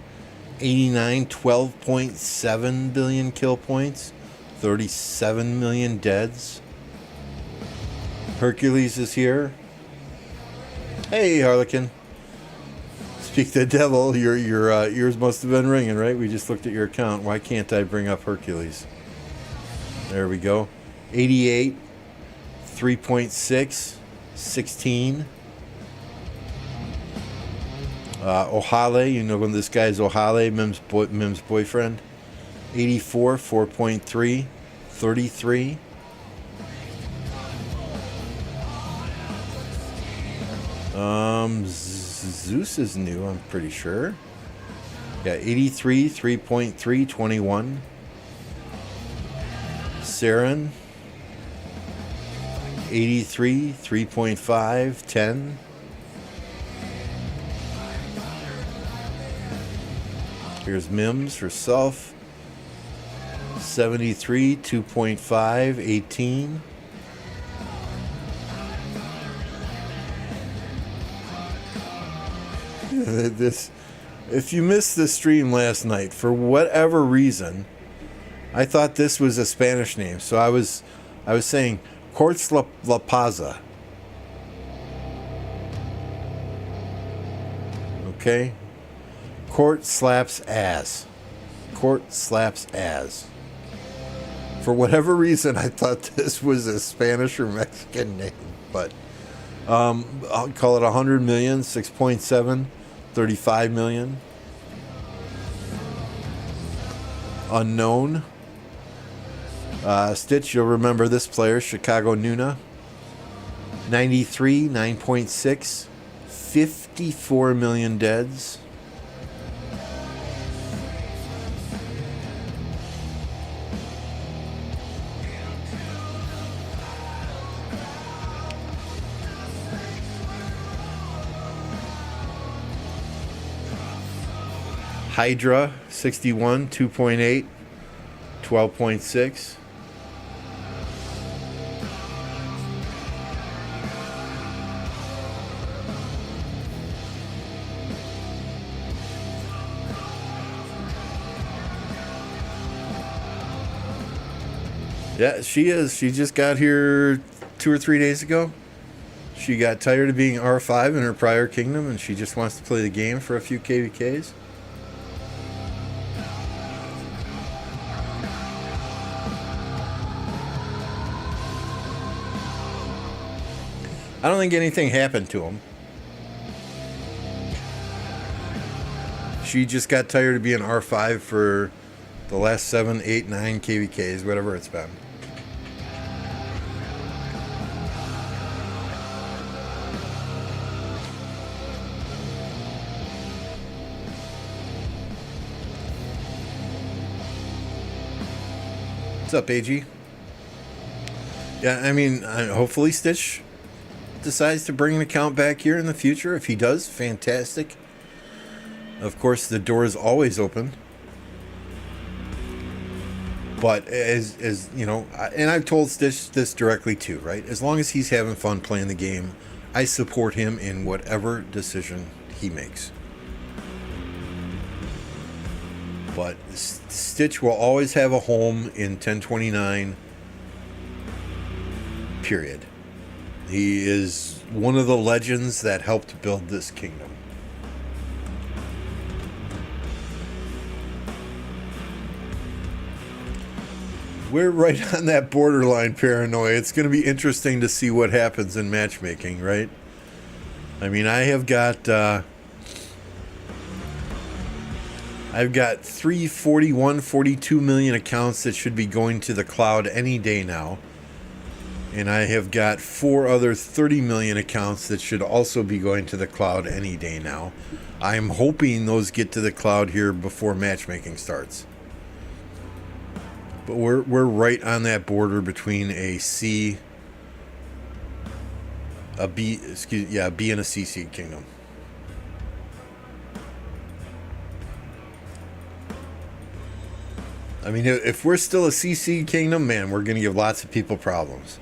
89, 12.7 billion kill points, 37 million deads. Hercules is here. Hey, Harlequin. Speak the devil, your ears must have been ringing, right? We just looked at your account. Why can't I bring up Hercules? There we go. 88, 3.6, 16. Ohale, you know when this guy's Ohale, Mim's boyfriend. 84, 4.3, 33. Zeus is new, I'm pretty sure. Yeah, 83, 3.3, 21. Saren, 83, 3.5, 10. Here's Mims herself, 73, 2.5, 18. If you missed the stream last night, for whatever reason, I thought this was a Spanish name, so I was saying Cortes La Paza. Okay, Court slaps ass. Court slaps ass. For whatever reason, I thought this was a Spanish or Mexican name, but I'll call it 100 million, 6.7, 35 million. Unknown. Stitch, you'll remember this player, Chicago Nuna. 93, 9.6, 54 million deads. Hydra, 61, 2.8. 12.6. Yeah, she is. She just got here 2 or 3 days ago. She got tired of being R5 in her prior kingdom, and she just wants to play the game for a few KVKs. I don't think anything happened to him. She just got tired of being R5 for the last 7, 8, 9 KVKs, whatever it's been. What's up, AG? Yeah, I mean, hopefully Stitch decides to bring the count back here in the future. If he does, fantastic. Of course, the door is always open. But as you know, and I've told Stitch this directly too, right? As long as he's having fun playing the game, I support him in whatever decision he makes. But Stitch will always have a home in 1029, period. He is one of the legends that helped build this kingdom. We're right on that borderline paranoia. It's going to be interesting to see what happens in matchmaking, right? I mean, I've got 42 million accounts that should be going to the cloud any day now. And I have got 4 other 30 million accounts that should also be going to the cloud any day now. I'm hoping those get to the cloud here before matchmaking starts. But we're right on that border between a C, a B, a B and a C seed kingdom. I mean, if we're still a C seed kingdom, man, we're going to give lots of people problems.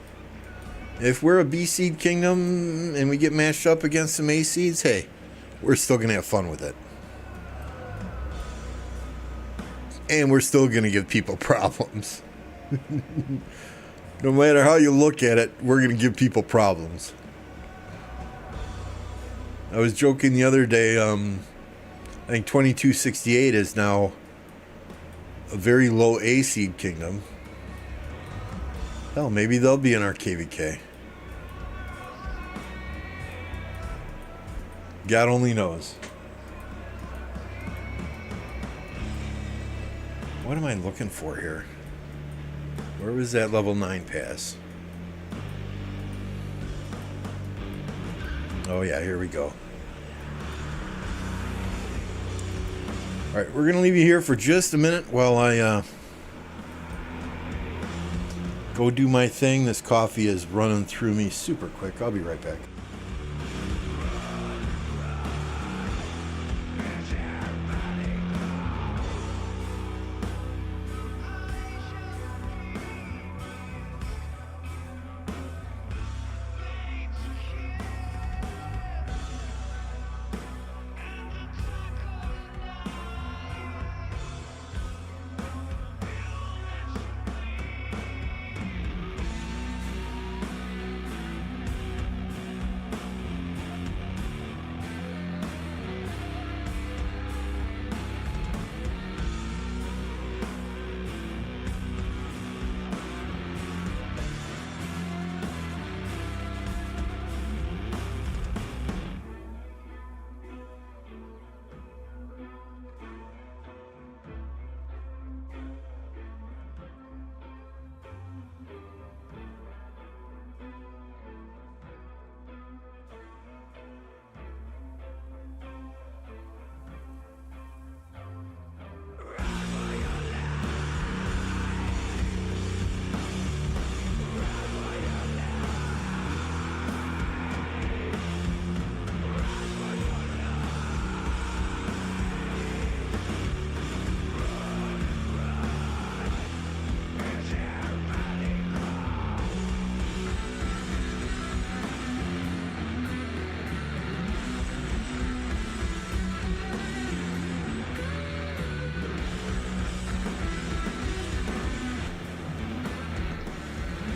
If we're a B seed kingdom and we get matched up against some A seeds, hey, we're still going to have fun with it. And we're still going to give people problems. No matter how you look at it, we're going to give people problems. I was joking the other day, I think 2268 is now a very low A seed kingdom. Hell, maybe they'll be in our KVK. God only knows. What am I looking for here? Where was that level 9 pass? Oh yeah, here we go. Alright, we're going to leave you here for just a minute while I go do my thing. This coffee is running through me super quick. I'll be right back.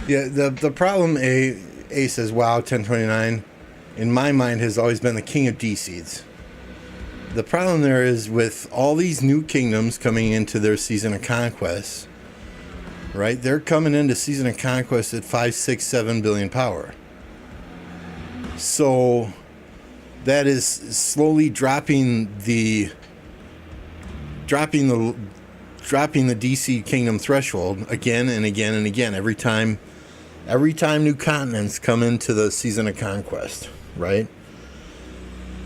Yeah, the problem A says, wow, 1029, in my mind has always been the king of D-seeds. The problem there is with all these new kingdoms coming into their Season of Conquest, right? They're coming into Season of Conquest at 5, 6, 7 billion power. So that is slowly dropping the DC kingdom threshold again and again and again every time new continents come into the Season of Conquest, right?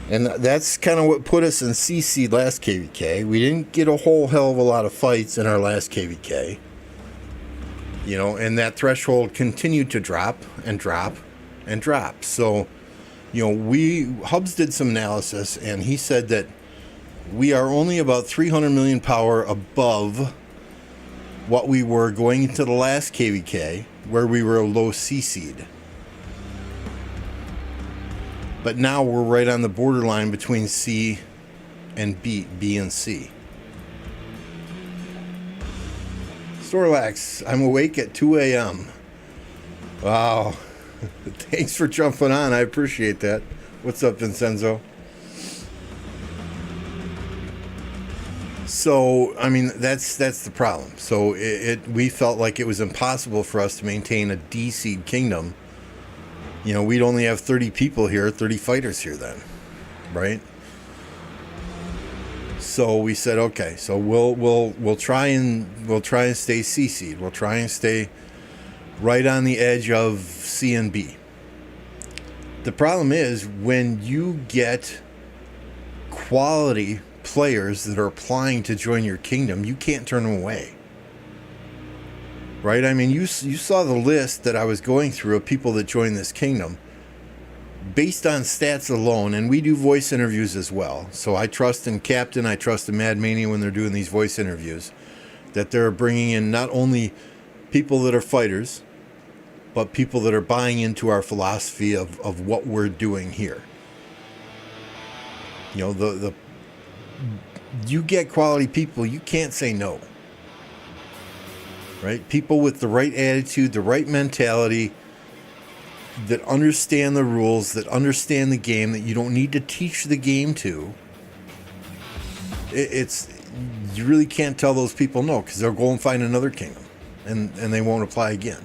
And that's kind of what put us in CC last KVK. We didn't get a whole hell of a lot of fights in our last KVK. You know, and that threshold continued to drop and drop and drop. So, you know, Hubs did some analysis, and he said that we are only about 300 million power above what we were going into the last KVK, where we were a low C seed. But now we're right on the borderline between C and B and C. Storlax, I'm awake at 2 a.m. Wow. Thanks for jumping on. I appreciate that. What's up, Vincenzo? So, I mean, that's the problem. So we felt like it was impossible for us to maintain a D-seed kingdom. You know, we'd only have 30 people here, 30 fighters here then, right? So we said, okay, so we'll try and stay C seed. We'll try and stay right on the edge of C and B. The problem is when you get quality players that are applying to join your kingdom, you can't turn them away. Right? I mean, you saw the list that I was going through of people that joined this kingdom based on stats alone, and we do voice interviews as well. So I trust in Captain, I trust in Mad Mania when they're doing these voice interviews, that they're bringing in not only people that are fighters, but people that are buying into our philosophy of what we're doing here. You know, you get quality people, you can't say no. Right? People with the right attitude, the right mentality, that understand the rules, that understand the game, that you don't need to teach the game to. You really can't tell those people no, because they'll go and find another kingdom, and they won't apply again.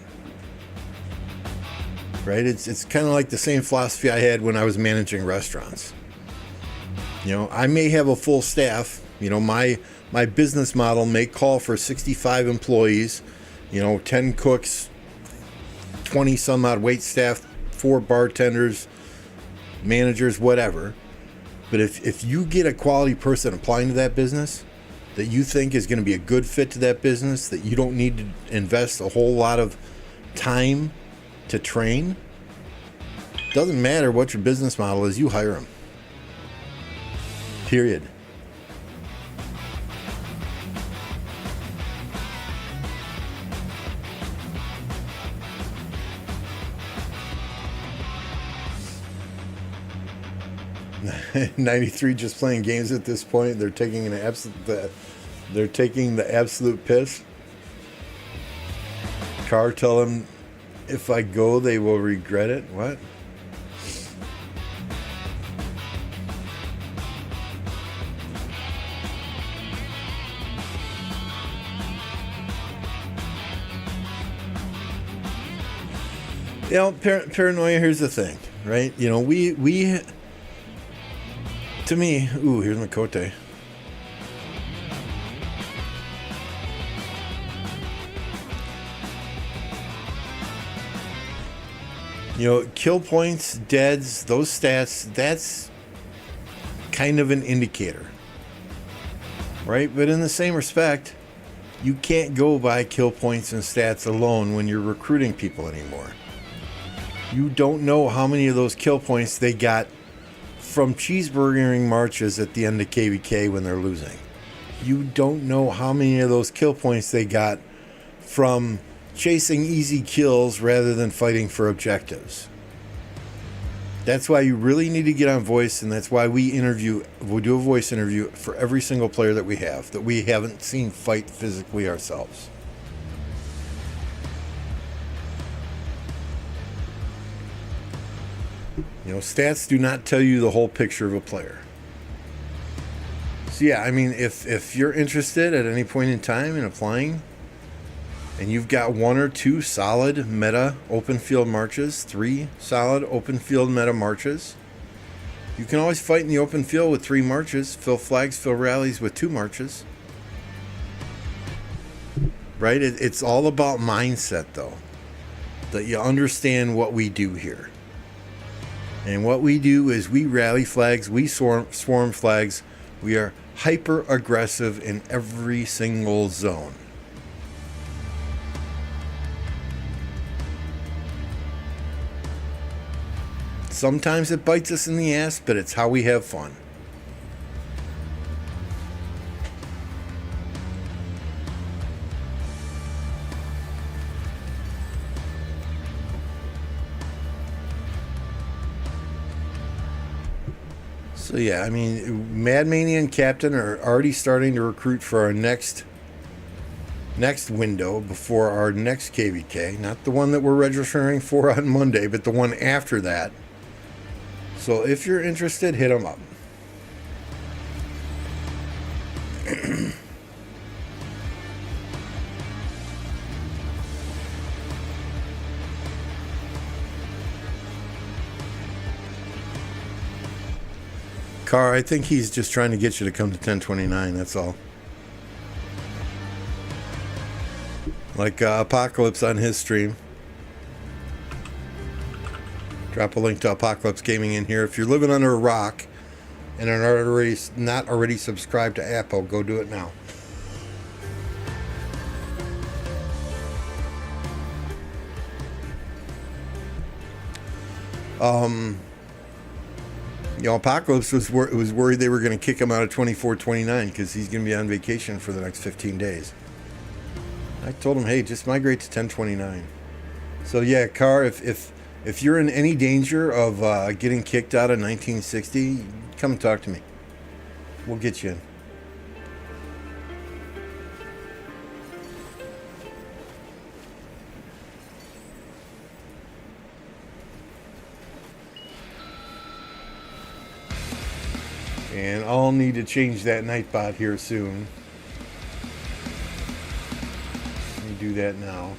Right? It's kind of like the same philosophy I had when I was managing restaurants. You know, I may have a full staff. You know, my business model may call for 65 employees, you know, 10 cooks, 20 some odd wait staff, 4 bartenders, managers, whatever. But if you get a quality person applying to that business that you think is going to be a good fit to that business, that you don't need to invest a whole lot of time to train, doesn't matter what your business model is, you hire them. Period. '93 just playing games at this point. They're taking the absolute piss. Carr, tell them if I go, they will regret it. What? You know, paranoia, here's the thing, right? You know, we to me, ooh, here's my cote. You know, kill points, deads, those stats, that's kind of an indicator, right? But in the same respect, you can't go by kill points and stats alone when you're recruiting people anymore. You don't know how many of those kill points they got from cheeseburgering marches at the end of KVK when they're losing. You don't know how many of those kill points they got from chasing easy kills rather than fighting for objectives. That's why you really need to get on voice, and that's why we do a voice interview for every single player that we haven't seen fight physically ourselves. Stats do not tell you the whole picture of a player. So yeah, I mean, if you're interested at any point in time in applying, and you've got 1 or 2 solid meta open field marches, 3 solid open field meta marches, you can always fight in the open field with 3 marches, fill flags, fill rallies with 2 marches. Right? It's all about mindset, though. That you understand what we do here. And what we do is we rally flags, we swarm flags. We are hyper aggressive in every single zone. Sometimes it bites us in the ass, but it's how we have fun. So yeah, I mean, Mad Mania and Captain are already starting to recruit for our next window before our next KVK. Not the one that we're registering for on Monday, but the one after that. So if you're interested, hit them up. Car, I think he's just trying to get you to come to 1029, that's all. Like Apocalypse on his stream. Drop a link to Apocalypse Gaming in here. If you're living under a rock and are not already subscribed to Apple, go do it now. Apocalypse was worried they were going to kick him out of 2429 because he's going to be on vacation for the next 15 days. I told him, hey, just migrate to 1029. So yeah, Car, if you're in any danger of getting kicked out of 1960, come and talk to me. We'll get you in. And I'll need to change that Nightbot here soon. Let me do that now.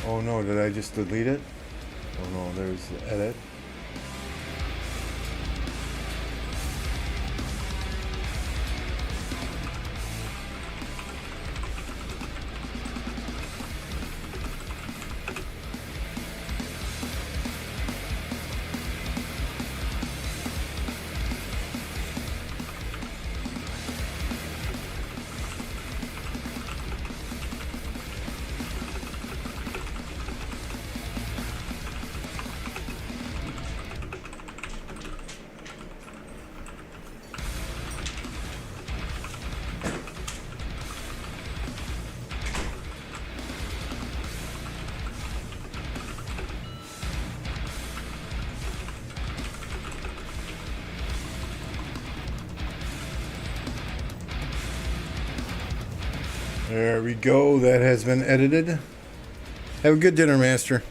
Oh no, did I just delete it? Oh no, there's the edit. There we go. That has been edited. Have a good dinner, Master.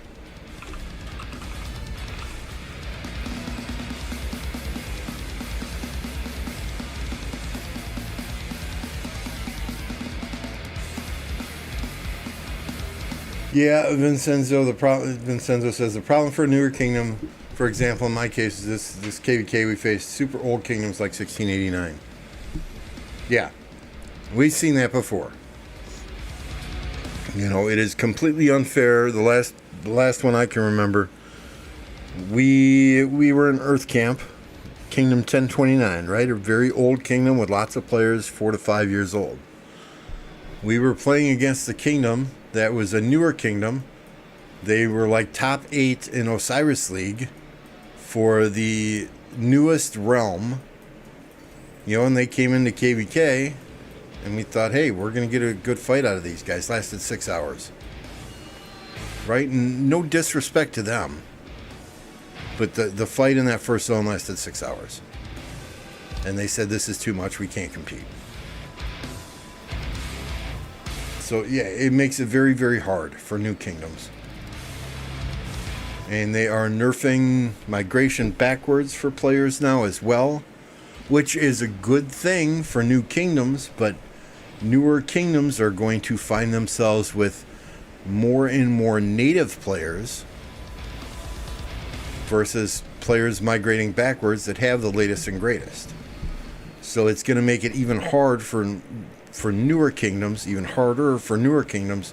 Yeah, Vincenzo says the problem for a newer kingdom, for example, in my case, is this KVK we faced super old kingdoms like 1689. Yeah, we've seen that before. It is completely unfair. The last one I can remember, we were in Earth Camp, Kingdom 1029, right? A very old kingdom with lots of players, 4 to 5 years old. We were playing against the kingdom that was a newer kingdom. They were like top 8 in Osiris League for the newest realm. And they came into KVK. And we thought, hey, we're going to get a good fight out of these guys. Lasted 6 hours. Right? And no disrespect to them. But the fight in that first zone lasted 6 hours. And they said, this is too much. We can't compete. So yeah, it makes it very, very hard for new kingdoms. And they are nerfing migration backwards for players now as well, which is a good thing for new kingdoms, but newer kingdoms are going to find themselves with more and more native players versus players migrating backwards that have the latest and greatest. So it's going to make it even hard for newer kingdoms, even harder for newer kingdoms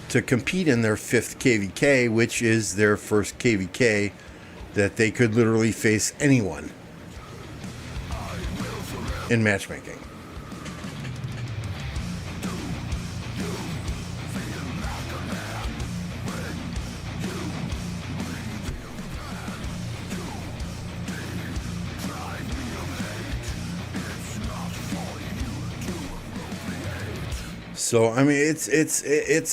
to compete in their 5th KVK, which is their first KVK that they could literally face anyone in matchmaking. So I mean, it's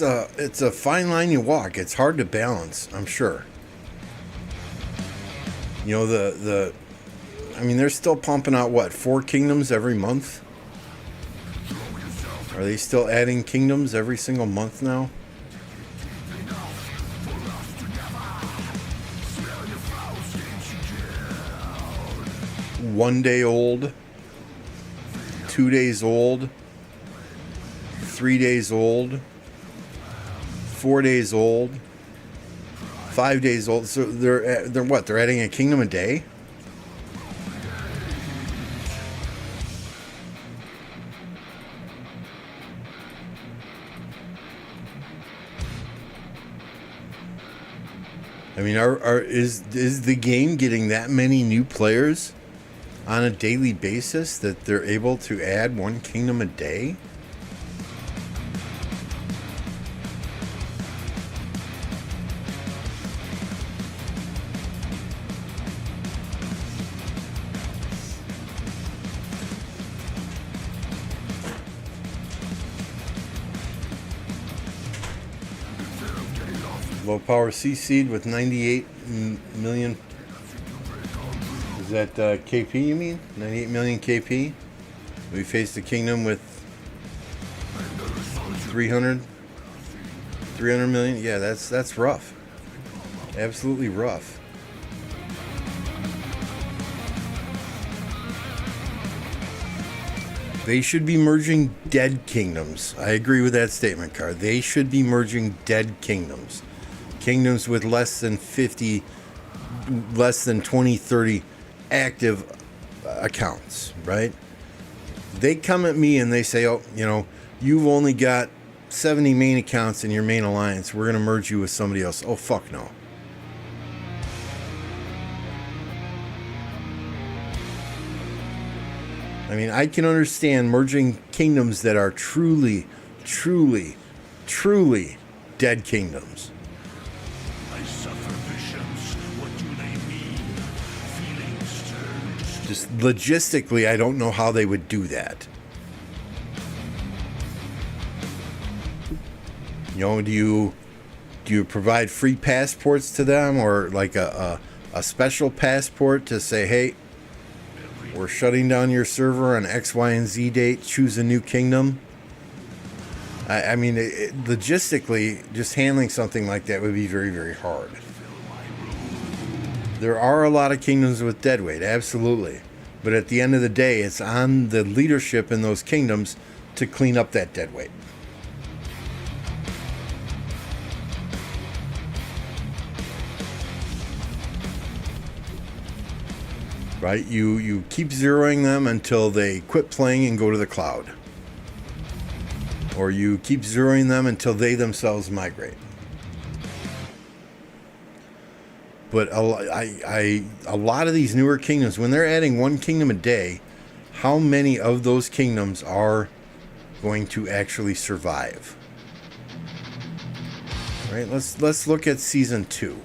a fine line you walk. It's hard to balance, I'm sure. You know, I mean, they're still pumping out what, 4 kingdoms every month? Are they still adding kingdoms every single month now? One day old, 2 days old, 3 days old, 4 days old, 5 days old. So they're what? They're adding a kingdom a day? I mean, is the game getting that many new players on a daily basis that they're able to add 1 kingdom a day? Low power CC'd with 98 million. Is that KP you mean? 98 million KP? We faced a kingdom with 300 million. Yeah, that's rough. Absolutely rough. They should be merging dead kingdoms. I agree with that statement, Card. They should be merging dead kingdoms. Kingdoms with less than 50, less than 20, 30 active accounts, right? They come at me and they say, oh, you know, you've only got 70 main accounts in your main alliance. We're going to merge you with somebody else. Oh, fuck no. I mean, I can understand merging kingdoms that are truly, truly, truly dead kingdoms. Just logistically, I don't know how they would do that. You know, do you provide free passports to them, or like a special passport to say, hey, we're shutting down your server on X, Y, and Z date, choose a new kingdom? I mean, logistically, just handling something like that would be very, very hard. There are a lot of kingdoms with deadweight, absolutely. But at the end of the day, it's on the leadership in those kingdoms to clean up that deadweight. Right? You keep zeroing them until they quit playing and go to the cloud. Or you keep zeroing them until they themselves migrate. But a lot of these newer kingdoms, when they're adding 1 kingdom a day, how many of those kingdoms are going to actually survive? Right? Let's look at season 2.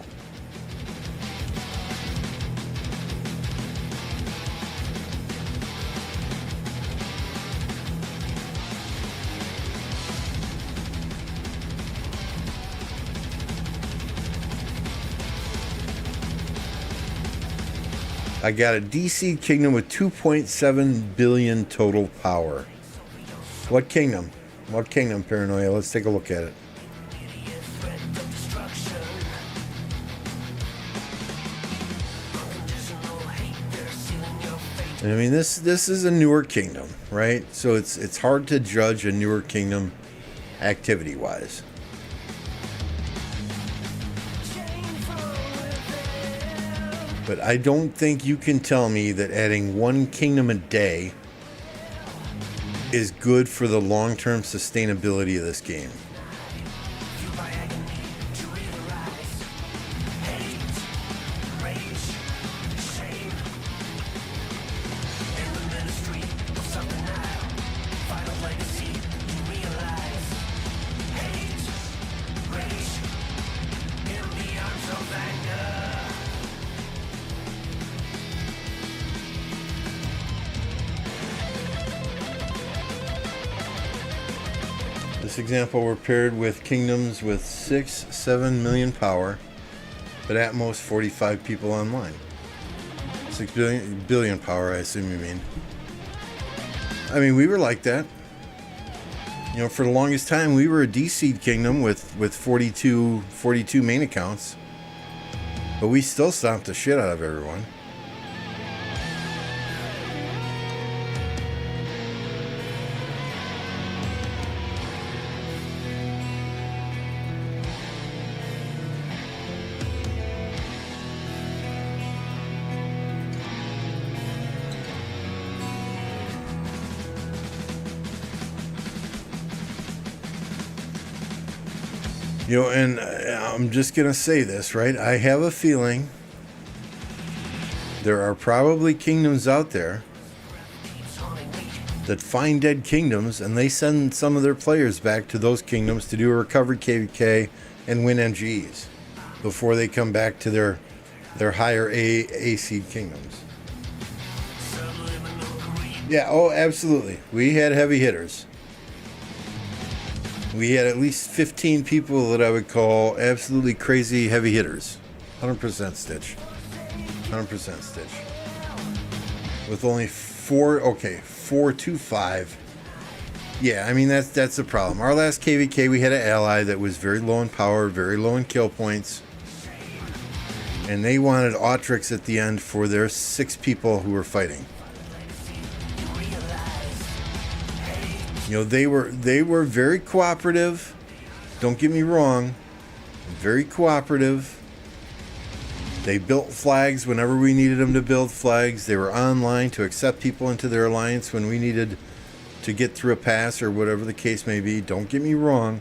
I got a DC kingdom with 2.7 billion total power. What kingdom? What kingdom paranoia? Let's take a look at it. And I mean, this is a newer kingdom, right? So it's hard to judge a newer kingdom activity-wise. But I don't think you can tell me that adding one kingdom a day is good for the long-term sustainability of this game. This example, we're paired with kingdoms with 6-7 million power, but at most 45 people online. 6 billion power, I assume you mean. I mean, we were like that. You know, for the longest time, we were a D-seed kingdom with 42 main accounts, but we still stomped the shit out of everyone. You know, and I'm just going to say this, right? I have a feeling there are probably kingdoms out there that find dead kingdoms and they send some of their players back to those kingdoms to do a recovered KVK and win MGEs before they come back to their higher A seed kingdoms. Yeah, oh, absolutely. We had heavy hitters. We had at least 15 people that I would call absolutely crazy heavy hitters. 100% Stitch. 100% Stitch. With only 4 to 5. Yeah, I mean, that's the problem. Our last KVK, we had an ally that was very low in power, very low in kill points. And they wanted Autrix at the end for their 6 people who were fighting. You know, they were very cooperative. Don't get me wrong. Very cooperative. They built flags whenever we needed them to build flags. They were online to accept people into their alliance when we needed to get through a pass or whatever the case may be. Don't get me wrong.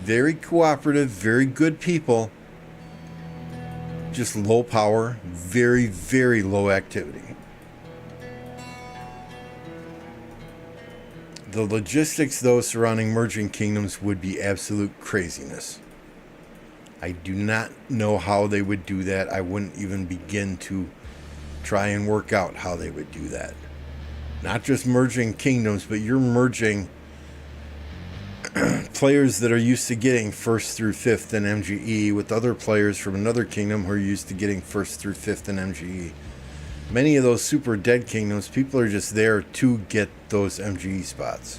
Very cooperative, very good people. Just low power, very, very low activity. The logistics, though, surrounding merging kingdoms would be absolute craziness. I do not know how they would do that. I wouldn't even begin to try and work out how they would do that. Not just merging kingdoms, but you're merging players that are used to getting 1st through 5th in MGE with other players from another kingdom who are used to getting 1st through 5th in MGE. Many of those super dead kingdoms, people are just there to get those MGE spots.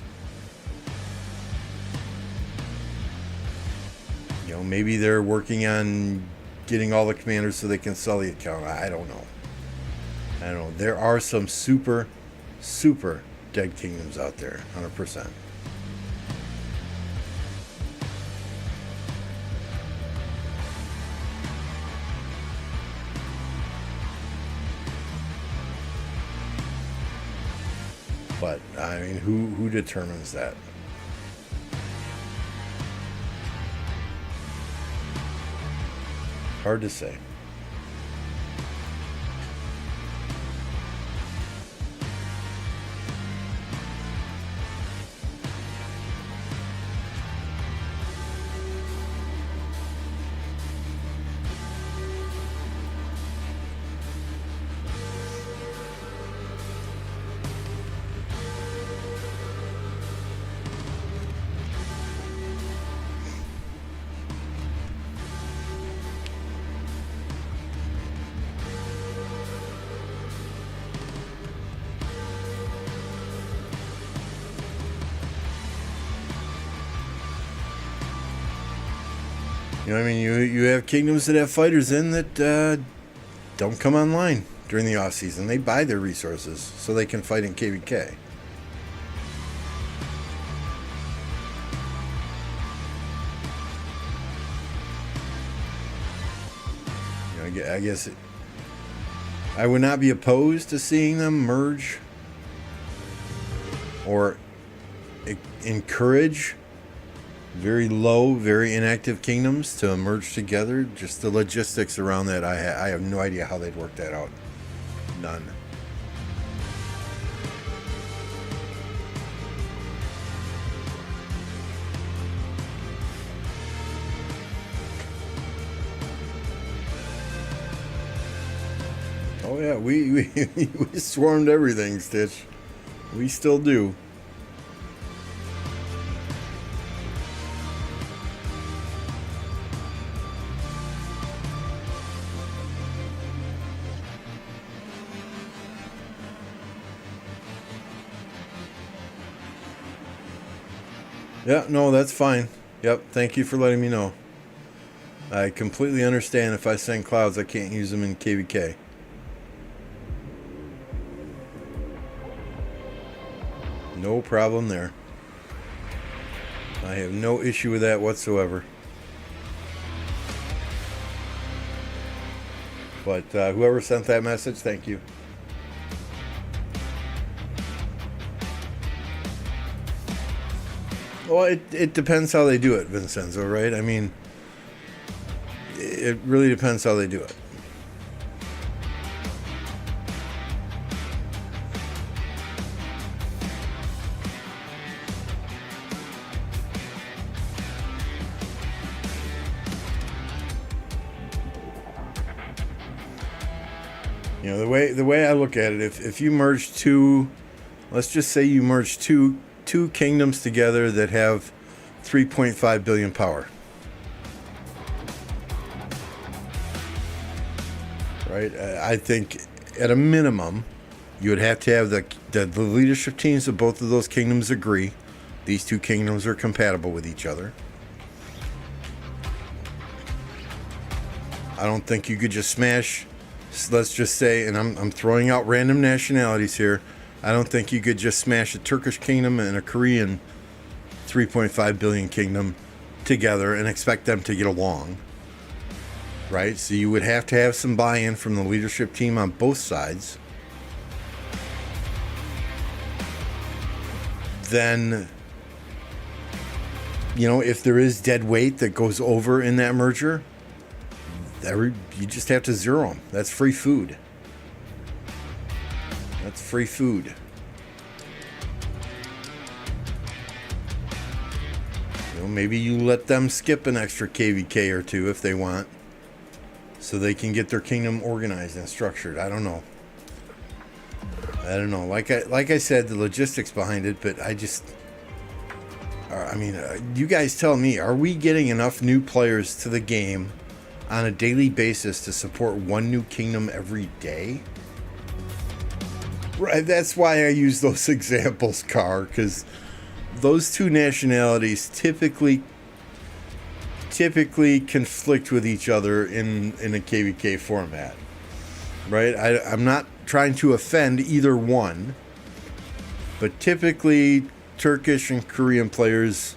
You know, maybe they're working on getting all the commanders so they can sell the account. I don't know. There are some super dead kingdoms out there, 100%. But, I mean, who determines that? Hard to say. know, I mean, you have kingdoms that have fighters in that don't come online during the off season. They buy their resources so they can fight in KVK. I guess I would not be opposed to seeing them merge or encourage very low, very inactive kingdoms to merge together. Just the logistics around that, I have no idea how they'd work that out. None. Oh yeah, we swarmed everything, Stitch. We still do. Yeah, no, that's fine. Yep, thank you for letting me know. I completely understand if I send clouds, I can't use them in KVK. No problem there. I have no issue with that whatsoever. But whoever sent that message, thank you. Well, it depends how they do it, Vincenzo, right? I mean, it really depends how they do it. You know, the way I look at it, if you merge two, let's just say you merge two kingdoms together that have 3.5 billion power, right? I think at a minimum, you would have to have the leadership teams of both of those kingdoms agree these two kingdoms are compatible with each other. I don't think you could just smash. Let's just say, and I'm throwing out random nationalities here, I don't think you could just smash a Turkish kingdom and a Korean 3.5 billion kingdom together and expect them to get along, right? So you would have to have some buy-in from the leadership team on both sides. Then, you know, if there is dead weight that goes over in that merger, you just have to zero them. That's free food. That's free food. You know, maybe you let them skip an extra KVK or two if they want, so they can get their kingdom organized and structured. I don't know. Like I said, the logistics behind it, but you guys tell me, are we getting enough new players to the game on a daily basis to support one new kingdom every day? Right, that's why I use those examples, Carr, because those two nationalities typically conflict with each other in a KVK format, right? I'm not trying to offend either one, but typically Turkish and Korean players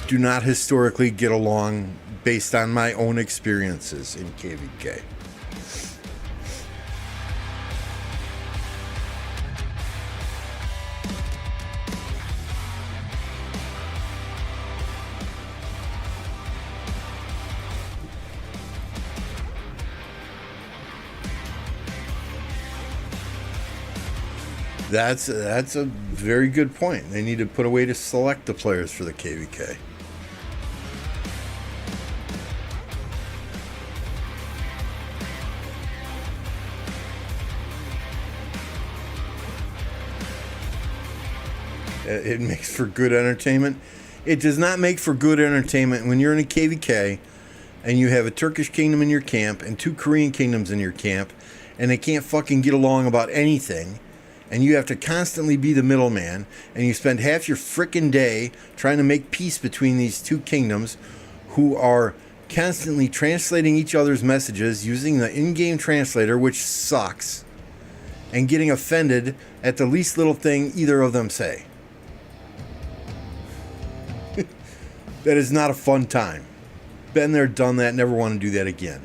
do not historically get along based on my own experiences in KVK. That's a very good point. They need to put a way to select the players for the KVK. It makes for good entertainment. It does not make for good entertainment when you're in a KVK and you have a Turkish kingdom in your camp and two Korean kingdoms in your camp, and they can't fucking get along about anything, and you have to constantly be the middleman, and you spend half your frickin' day trying to make peace between these two kingdoms who are constantly translating each other's messages using the in-game translator, which sucks, and getting offended at the least little thing either of them say. That is not a fun time. Been there, done that, never want to do that again.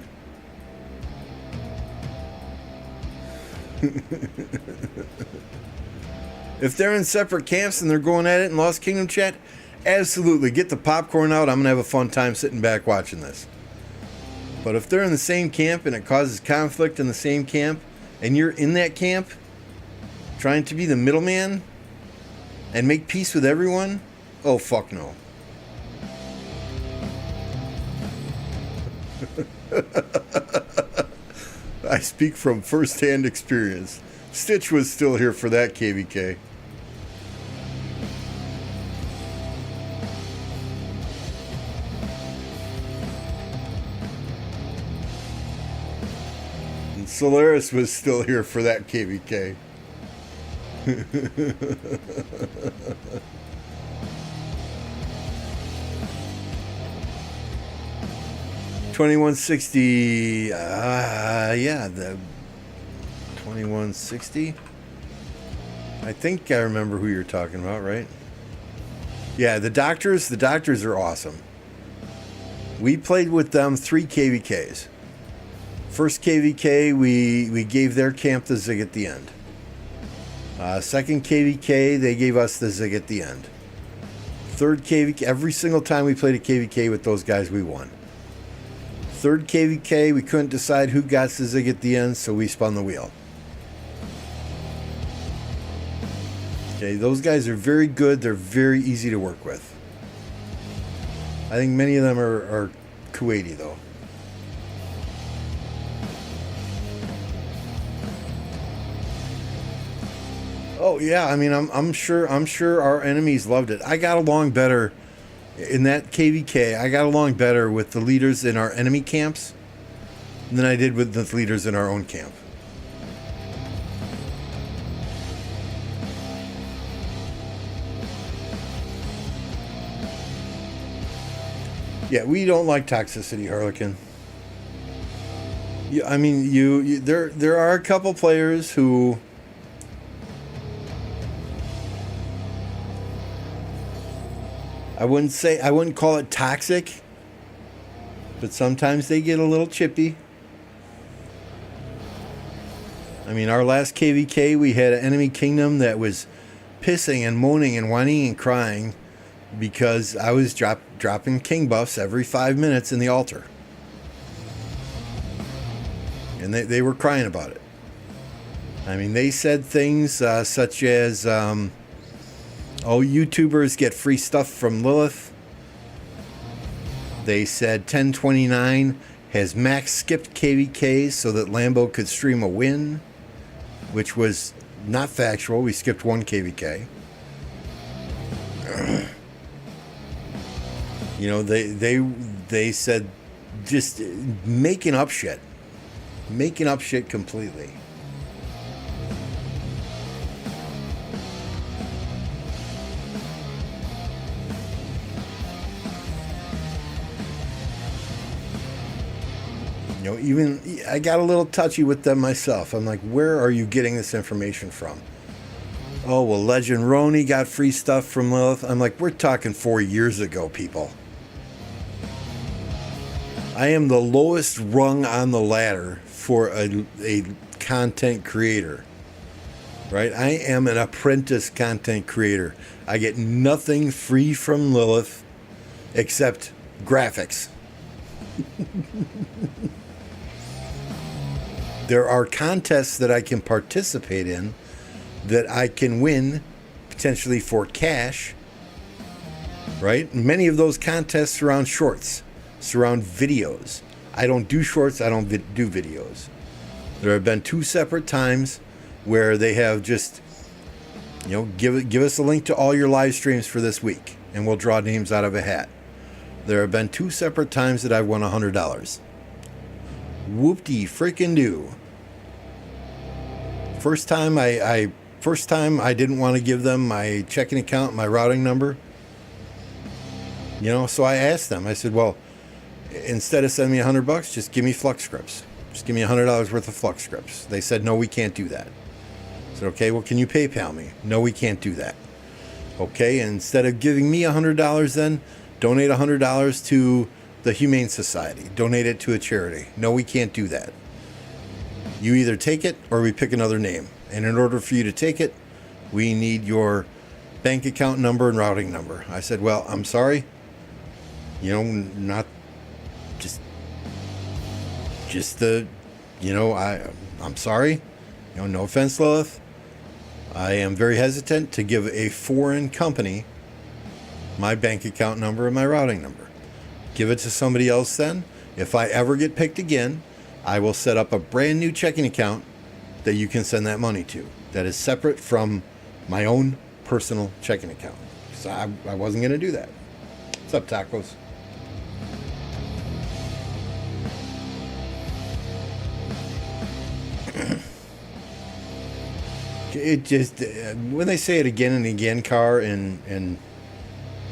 If they're in separate camps and they're going at it in Lost Kingdom chat, absolutely, get the popcorn out. I'm going to have a fun time sitting back watching this. But if they're in the same camp and it causes conflict in the same camp, and you're in that camp trying to be the middleman and make peace with everyone, oh, fuck no. I speak from first-hand experience. Stitch was still here for that, KVK. And Solaris was still here for that, KVK. 2160, yeah, the 2160. I think I remember who you're talking about, right? Yeah, the doctors are awesome. We played with them 3 KVKs. First KVK, we gave their camp the zig at the end. Second KVK, they gave us the zig at the end. Third KVK, every single time we played a KVK with those guys, we won. Third KVK, we couldn't decide who got the zig at the end, so we spun the wheel. Okay, those guys are very good. They're very easy to work with. I think many of them are Kuwaiti, though. Oh yeah, I mean, I'm sure our enemies loved it. I got along better in that KVK. I got along better with the leaders in our enemy camps than I did with the leaders in our own camp. Yeah, we don't like toxicity, Harlequin. I mean, there are a couple players who I wouldn't call it toxic, but sometimes they get a little chippy. I mean, our last KVK, we had an enemy kingdom that was pissing and moaning and whining and crying because I was dropping king buffs every 5 minutes in the altar. And they were crying about it. I mean, they said things such as, oh, YouTubers get free stuff from Lilith. They said 1029 has max skipped KVKs so that Lambo could stream a win, which was not factual. We skipped 1 KVK. You know, they said just making up shit completely. You know, even I got a little touchy with them myself. I'm like, where are you getting this information from? Oh, well, Legend Roni got free stuff from Lilith. I'm like, we're talking 4 years ago, people. I am the lowest rung on the ladder for a content creator, right? I am an apprentice content creator. I get nothing free from Lilith except graphics. There are contests that I can participate in that I can win potentially for cash, right? Many of those contests surround shorts, surround videos. I don't do shorts, I don't do videos. There have been 2 separate times where they have just, you know, give us a link to all your live streams for this week and we'll draw names out of a hat. There have been 2 separate times that I've won $100. Whoop-de freaking do. First time I didn't want to give them my checking account, my routing number. You know, so I asked them. I said, well, instead of sending me $100, just give me flux scripts. Just give me $100 worth of flux scripts. They said, no, we can't do that. I said, okay, well, can you PayPal me? No, we can't do that. Okay, and instead of giving me $100, then donate $100 to the Humane Society. Donate it to a charity. No, we can't do that. You either take it or we pick another name. And in order for you to take it, we need your bank account number and routing number. I said, well, I'm sorry. You know, not just the, you know, I'm sorry. You know, no offense, Lilith. I am very hesitant to give a foreign company my bank account number and my routing number. Give it to somebody else then. If I ever get picked again, I will set up a brand new checking account that you can send that money to. That is separate from my own personal checking account. So I wasn't going to do that. What's up, tacos? It just, when they say it again and again, Car, in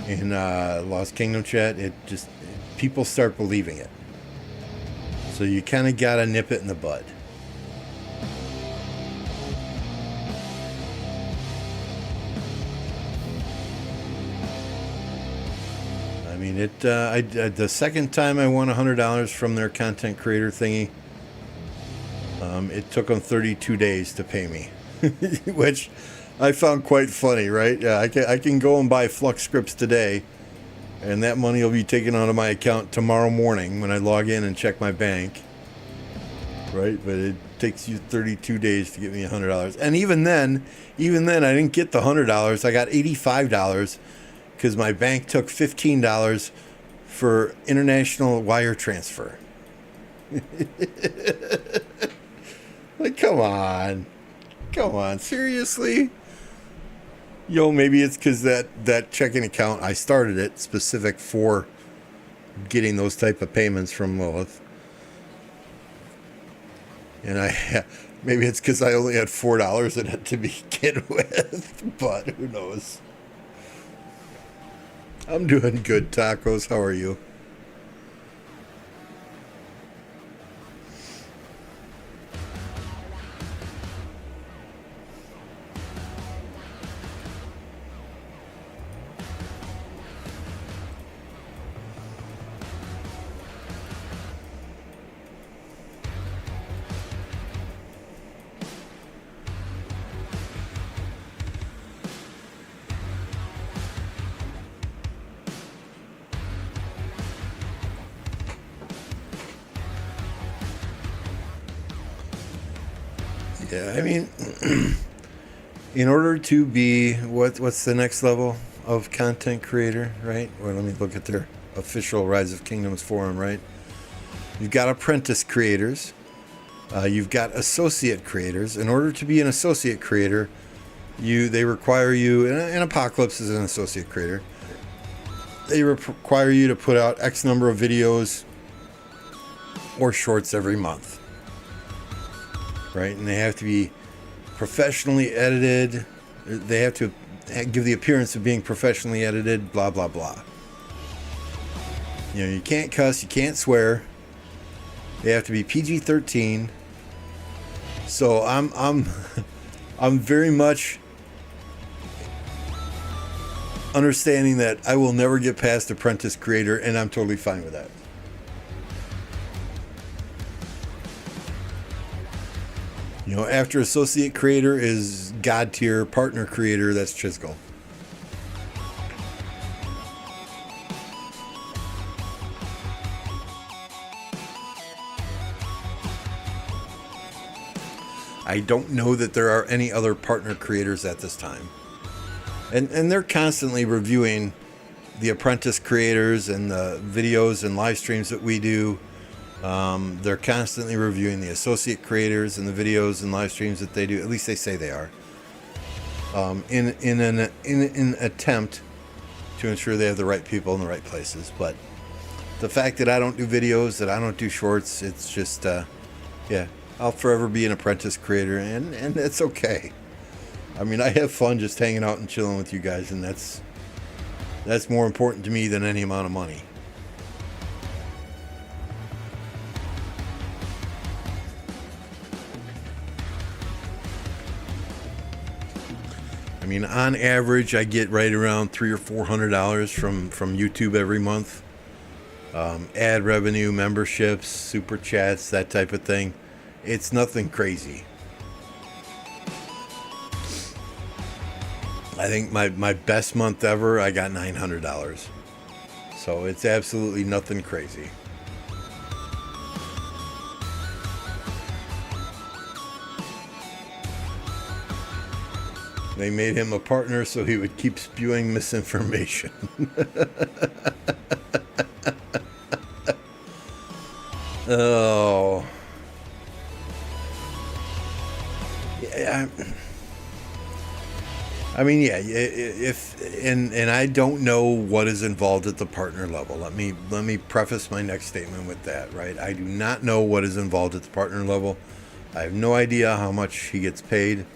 Lost Kingdom chat, it just, people start believing it. So you kind of got to nip it in the bud. I mean, the second time I won $100 from their content creator thingy, it took them 32 days to pay me. Which I found quite funny, right? Yeah, I can go and buy flux scripts today, and that money will be taken out of my account tomorrow morning when I log in and check my bank, right? But it takes you 32 days to get me $100. And even then I didn't get the $100. I got $85 because my bank took $15 for international wire transfer. Like, come on, seriously? Yo, maybe it's because that checking account, I started it specific for getting those type of payments from Lilith. And maybe it's because I only had $4 in it to begin with, but who knows? I'm doing good, tacos. How are you? Yeah, I mean, in order to be, what's the next level of content creator, right? Well, let me look at their official Rise of Kingdoms forum, right? You've got apprentice creators. You've got associate creators. In order to be an associate creator, they require you, and Apocalypse is an associate creator, they require you to put out X number of videos or shorts every month. Right, and they have to be professionally edited. They have to give the appearance of being professionally edited. Blah blah blah. You know, you can't cuss, you can't swear. They have to be PG-13. So I'm very much understanding that I will never get past apprentice creator, and I'm totally fine with that. You know, after associate creator is God tier, partner creator, that's Chisco. I don't know that there are any other partner creators at this time. And they're constantly reviewing the apprentice creators and the videos and live streams that we do. They're constantly reviewing the associate creators and the videos and live streams that they do. At least they say they are. In an attempt to ensure they have the right people in the right places. But the fact that I don't do videos, that I don't do shorts, it's just, yeah, I'll forever be an apprentice creator, and it's okay. I mean, I have fun just hanging out and chilling with you guys, and that's more important to me than any amount of money. mean, on average, I get right around $300 or $400 from YouTube every month. Ad revenue, memberships, super chats, that type of thing. It's nothing crazy. I think my best month ever, I got $900. So it's absolutely nothing crazy. They made him a partner so he would keep spewing misinformation. Oh. Yeah. I mean, yeah. And I don't know what is involved at the partner level. Let me preface my next statement with that. Right. I do not know what is involved at the partner level. I have no idea how much he gets paid.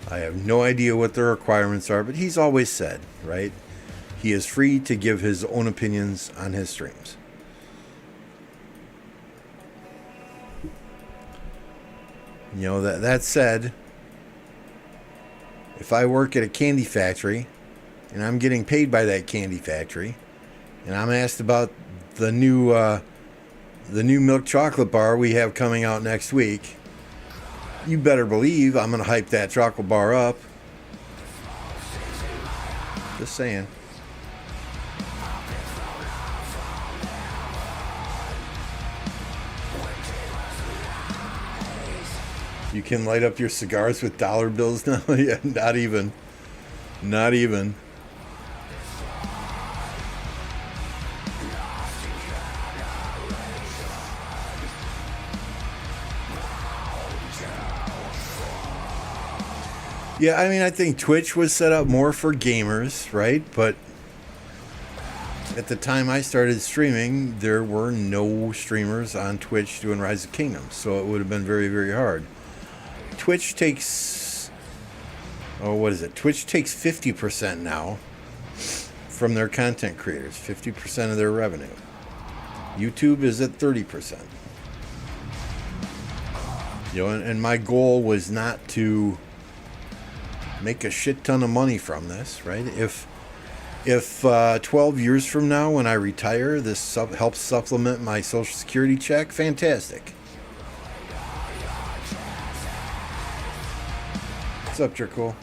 I have no idea what the requirements are, but he's always said, right? He is free to give his own opinions on his streams. You know, that said, if I work at a candy factory and I'm getting paid by that candy factory and I'm asked about the new milk chocolate bar we have coming out next week, you better believe I'm going to hype that chocolate bar up. Just saying. You can light up your cigars with dollar bills now? Yeah, not even. Not even. Yeah, I mean, I think Twitch was set up more for gamers, right? But at the time I started streaming, there were no streamers on Twitch doing Rise of Kingdoms, so it would have been very, very hard. Twitch takes... Oh, what is it? Twitch takes 50% now from their content creators, 50% of their revenue. YouTube is at 30%. You know, and my goal was not to make a shit ton of money from this, right? If 12 years from now when I retire, this helps supplement my Social Security check, fantastic. What's up, Jerko?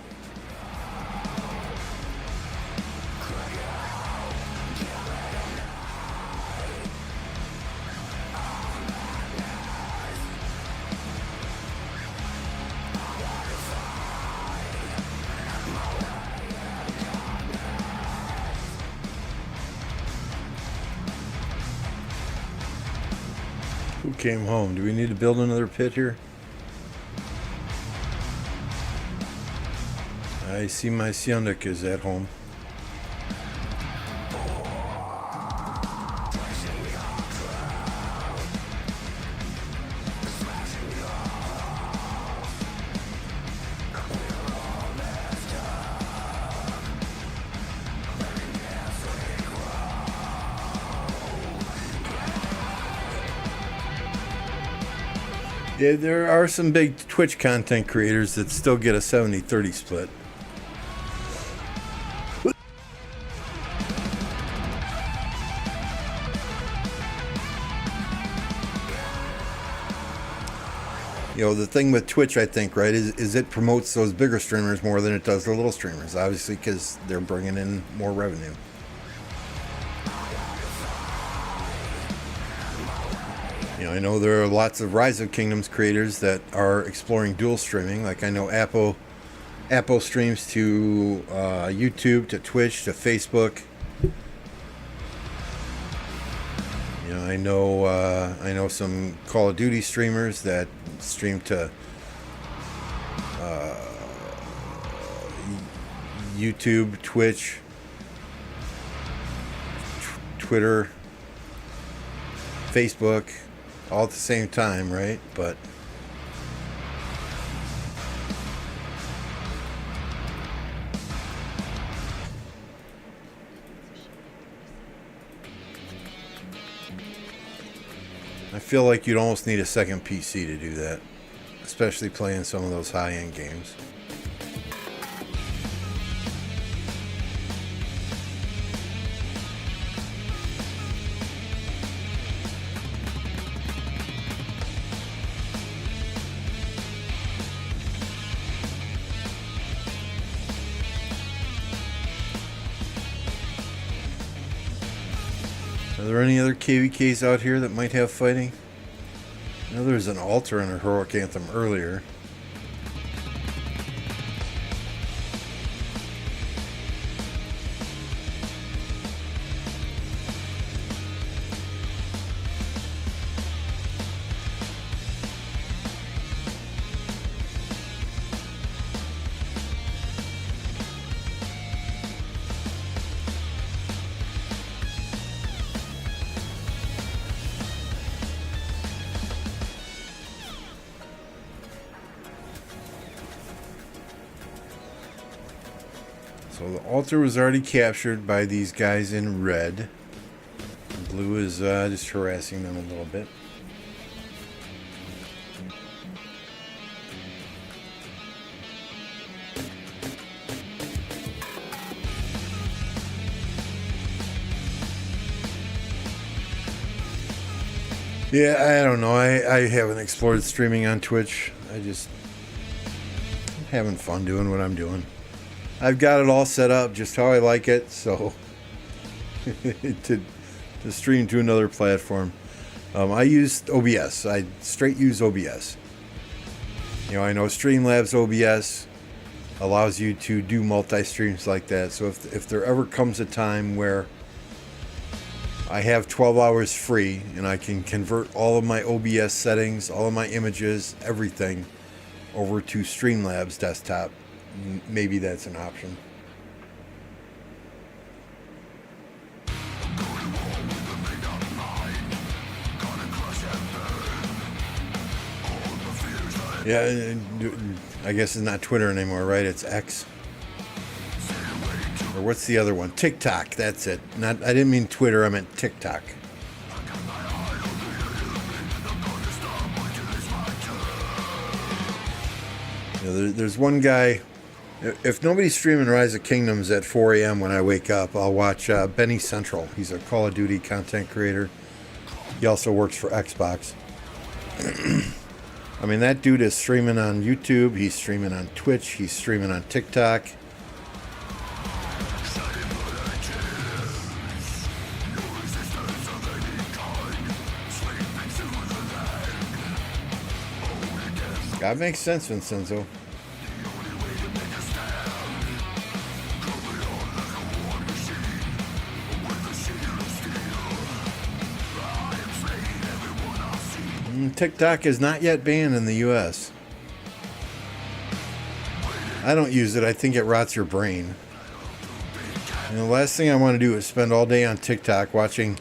Who came home? Do we need to build another pit here? I see my Siondik is at home. Yeah, there are some big Twitch content creators that still get a 70-30 split. You know, the thing with Twitch, I think, right, is it promotes those bigger streamers more than it does the little streamers, obviously, because they're bringing in more revenue. You know, I know there are lots of Rise of Kingdoms creators that are exploring dual streaming. Like I know Apple streams to YouTube, to Twitch, to Facebook. You know, I know some Call of Duty streamers that stream to YouTube, Twitch, Twitter, Facebook, all at the same time, right? But I feel like you'd almost need a second PC to do that, especially playing some of those high-end games. Are there any other KVKs out here that might have fighting? I know there's an altar in a heroic anthem earlier. So the altar was already captured by these guys in red. Blue is just harassing them a little bit. Yeah, I don't know. I haven't explored streaming on Twitch. I'm having fun doing what I'm doing. I've got it all set up just how I like it, so to stream to another platform. I use OBS. I straight use OBS. You know, I know Streamlabs OBS allows you to do multi-streams like that. So if there ever comes a time where I have 12 hours free and I can convert all of my OBS settings, all of my images, everything over to Streamlabs desktop, maybe that's an option. Yeah, I guess it's not Twitter anymore, right? It's X. Or what's the other one? TikTok, that's it. I didn't mean Twitter, I meant TikTok. You know, there's one guy. If nobody's streaming Rise of Kingdoms at 4 a.m. when I wake up, I'll watch Benny Central. He's a Call of Duty content creator. He also works for Xbox. I mean, that dude is streaming on YouTube. He's streaming on Twitch. He's streaming on TikTok. That makes sense, Vincenzo. TikTok is not yet banned in the US. I don't use it. I think it rots your brain. And the last thing I want to do is spend all day on TikTok watching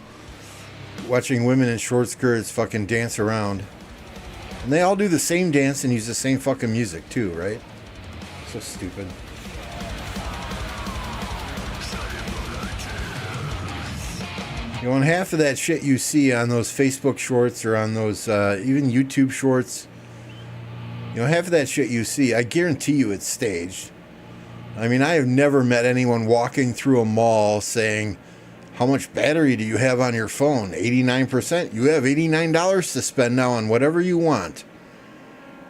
women in short skirts fucking dance around. And they all do the same dance and use the same fucking music too, right? So stupid. You know, and half of that shit you see on those Facebook shorts or on those even YouTube shorts, you know, half of that shit you see, I guarantee you it's staged. I mean, I have never met anyone walking through a mall saying, how much battery do you have on your phone? 89%? You have $89 to spend now on whatever you want.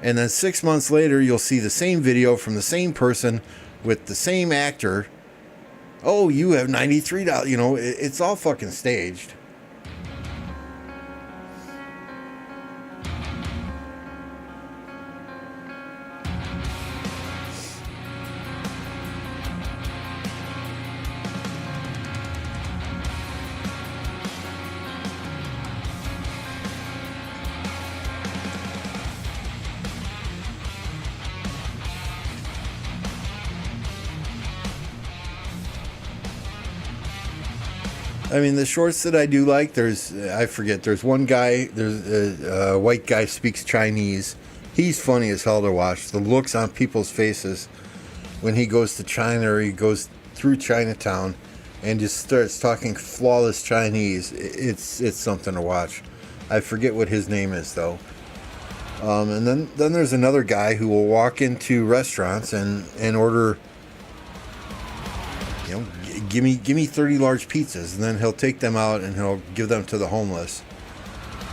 And then 6 months later, you'll see the same video from the same person with the same actor. Oh, you have $93. You know, it's all fucking staged. I mean, the shorts that I do like, there's one guy, there's a white guy speaks Chinese. He's funny as hell to watch. The looks on people's faces when he goes to China or he goes through Chinatown and just starts talking flawless Chinese. It's something to watch. I forget what his name is though. And then there's another guy who will walk into restaurants and order, you know, give me 30 large pizzas, and then he'll take them out and he'll give them to the homeless.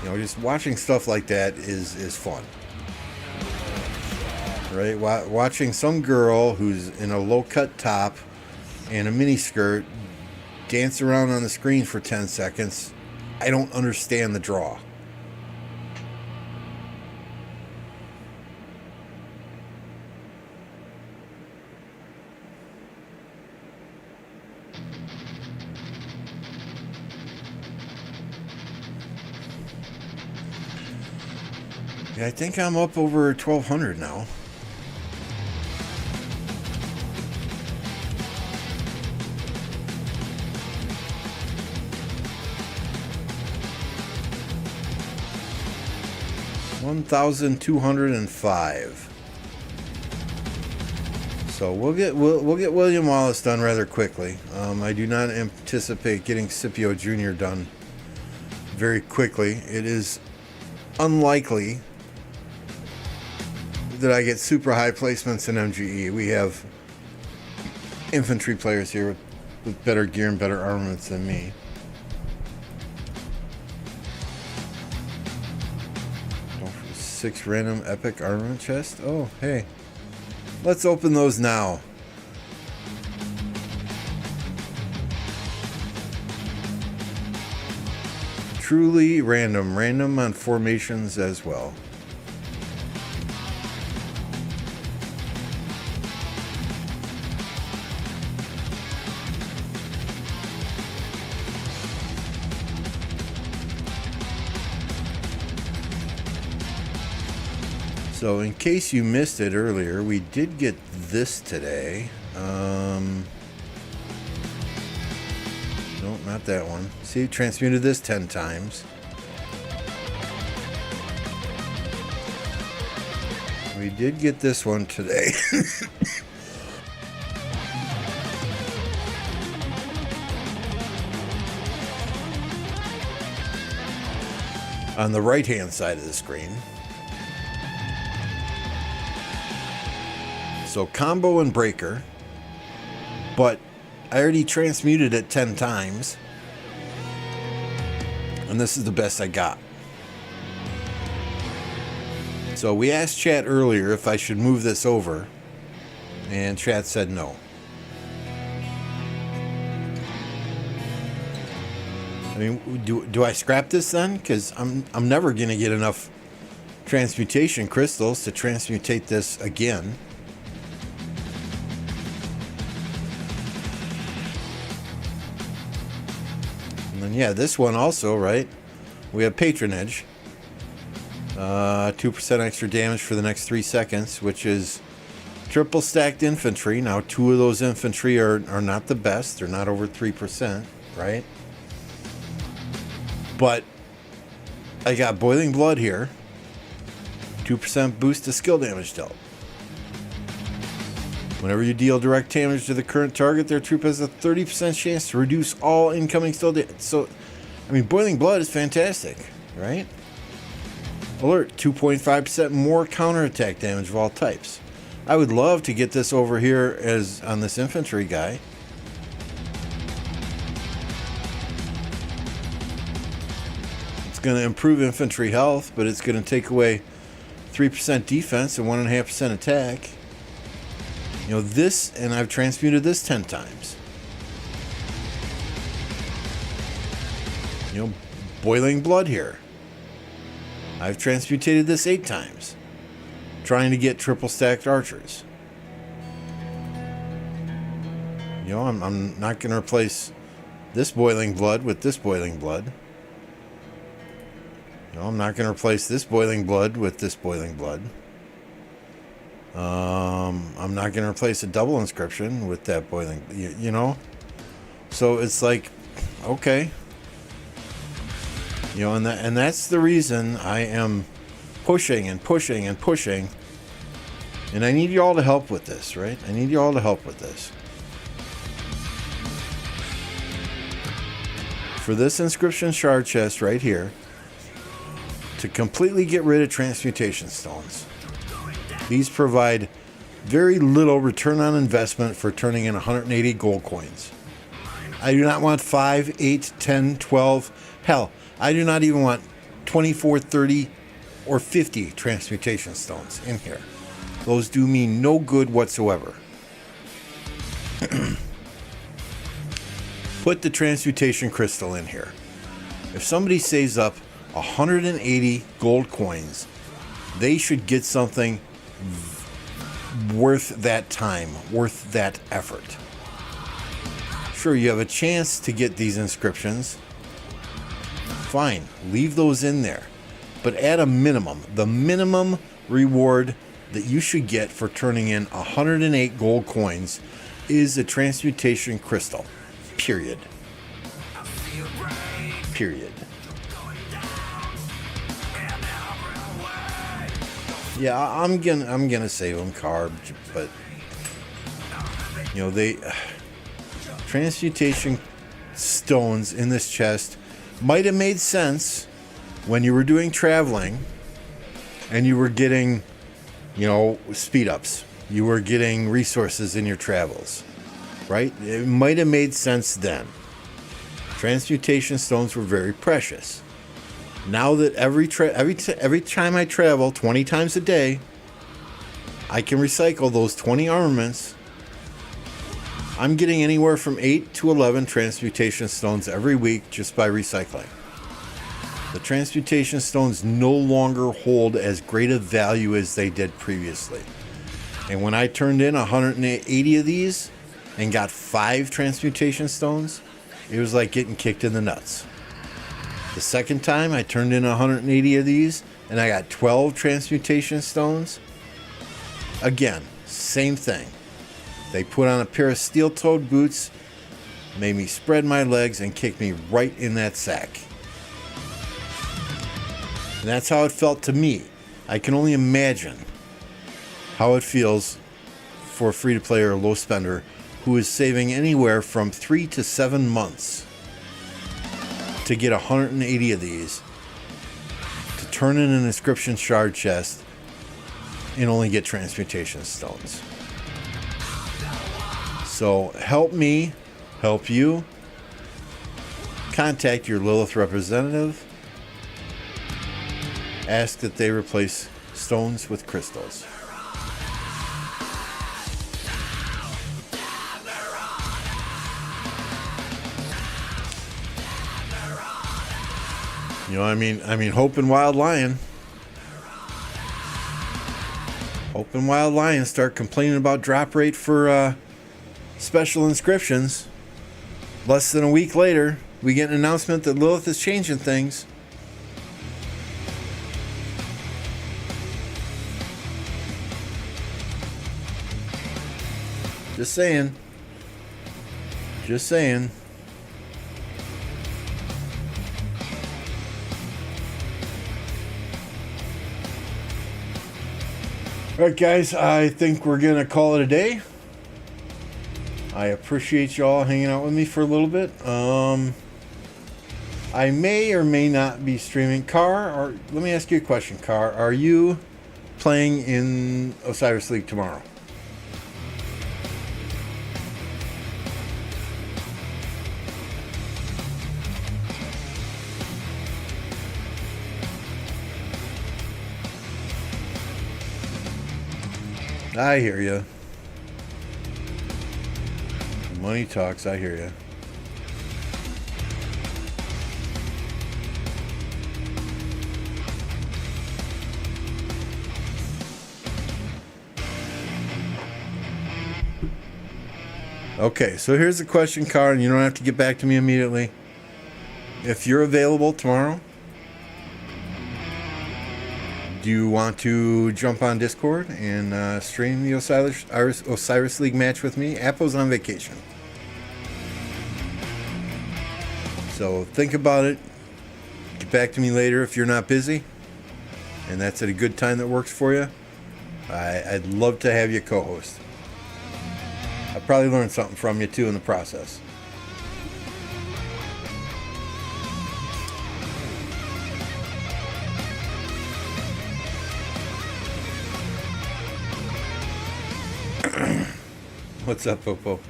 You know, just watching stuff like that is fun. Right? Watching some girl who's in a low-cut top and a mini skirt dance around on the screen for 10 seconds I don't understand the draw. Yeah, I think I'm up over 1,200 now. $1,205. So we'll get William Wallace done rather quickly. I do not anticipate getting Scipio Jr. done very quickly. It is unlikely that I get super high placements in MGE. We have infantry players here with better gear and better armaments than me. Oh, 6 random epic armament chests. Oh, hey. Let's open those now. Truly random. Random on formations as well. So in case you missed it earlier, we did get this today. No, not that one. See, transmuted this 10 times. We did get this one today. On the right-hand side of the screen. So combo and breaker, but I already transmuted it 10 times, and this is the best I got. So we asked chat earlier if I should move this over, and chat said no. I mean, do I scrap this then? Because I'm never gonna get enough transmutation crystals to transmutate this again. And yeah, this one also, right? We have patronage. 2% extra damage for the next 3 seconds, which is triple stacked infantry. Now, 2 of those infantry are not the best. They're not over 3%, right? But I got Boiling Blood here. 2% boost to skill damage dealt. Whenever you deal direct damage to the current target, their troop has a 30% chance to reduce all incoming skill damage. So, I mean, Boiling Blood is fantastic, right? Alert, 2.5% more counterattack damage of all types. I would love to get this over here as on this infantry guy. It's going to improve infantry health, but it's going to take away 3% defense and 1.5% attack. You know, this, and I've transmuted this 10 times. You know, Boiling Blood here. I've transmutated this 8 times. Trying to get triple stacked archers. You know, I'm not going to replace this Boiling Blood with this Boiling Blood. You know, I'm not going to replace this Boiling Blood with this Boiling Blood. I'm not going to replace a double inscription with that Boiling, you know? So it's like, okay. You know, and that's the reason I am pushing and pushing and pushing. And I need you all to help with this, right? I need you all to help with this. For this inscription shard chest right here, to completely get rid of transmutation stones. These provide very little return on investment for turning in 180 gold coins. I do not want 5, 8, 10, 12. Hell, I do not even want 24, 30, or 50 transmutation stones in here. Those do me no good whatsoever. Put the transmutation crystal in here. If somebody saves up 180 gold coins, they should get something worth that time, worth that effort. Sure, you have a chance to get these inscriptions. Fine, leave those in there. But at a minimum, the minimum reward that you should get for turning in 108 gold coins is a transmutation crystal. Period. Period. Yeah, I'm gonna save them carb, but you know, they transmutation stones in this chest might have made sense when you were doing traveling and you were getting, you know, speed ups. You were getting resources in your travels, right? It might have made sense then. Transmutation stones were very precious. Now that every time I travel 20 times a day, I can recycle those 20 armaments. I'm getting anywhere from 8 to 11 transmutation stones every week just by recycling. The transmutation stones no longer hold as great a value as they did previously. And when I turned in 180 of these and got 5 transmutation stones, it was like getting kicked in the nuts. The second time I turned in 180 of these and I got 12 transmutation stones, again, same thing. They put on a pair of steel-toed boots, made me spread my legs, and kicked me right in that sack. And that's how it felt to me. I can only imagine how it feels for a free-to-play or a low spender who is saving anywhere from 3 to 7 months to get 180 of these, to turn in an inscription shard chest, and only get transmutation stones. So help me, help you. Contact your Lilith representative. Ask that they replace stones with crystals. You know, I mean, Hope and Wild Lion. Hope and Wild Lion start complaining about drop rate for special inscriptions. Less than a week later, we get an announcement that Lilith is changing things. Just saying. Just saying. Alright guys, I think we're going to call it a day. I appreciate y'all hanging out with me for a little bit. I may or may not be streaming. Car, or let me ask you a question, Car. Are you playing in Osiris League tomorrow? I hear you. Money talks, I hear you. Okay, so here's the question, Car, and you don't have to get back to me immediately. If you're available tomorrow, do you want to jump on Discord and stream the Osiris League match with me? Appo's on vacation. So think about it. Get back to me later if you're not busy. And that's at a good time that works for you. I'd love to have you co-host. I'll probably learn something from you too in the process. What's up, Popo?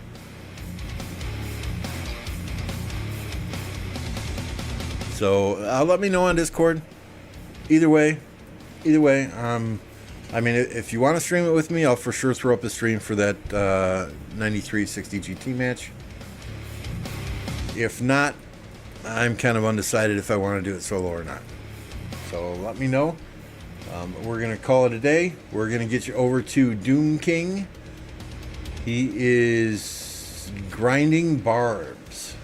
So let me know on Discord. Either way. I mean, if you want to stream it with me, I'll for sure throw up a stream for that 9360 GT match. If not, I'm kind of undecided if I want to do it solo or not. So let me know. We're going to call it a day. We're going to get you over to Doom King. He is grinding barbs.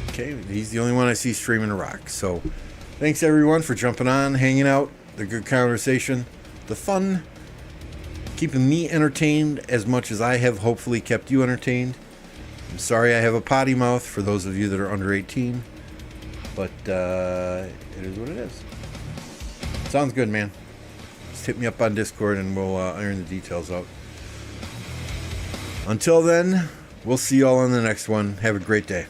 Okay, he's the only one I see streaming a rock. So thanks everyone for jumping on, hanging out, the good conversation, the fun, keeping me entertained as much as I have hopefully kept you entertained. I'm sorry I have a potty mouth for those of you that are under 18, but it is what it is. Sounds good, man. Just hit me up on Discord and we'll iron the details out. Until then, we'll see y'all on the next one. Have a great day.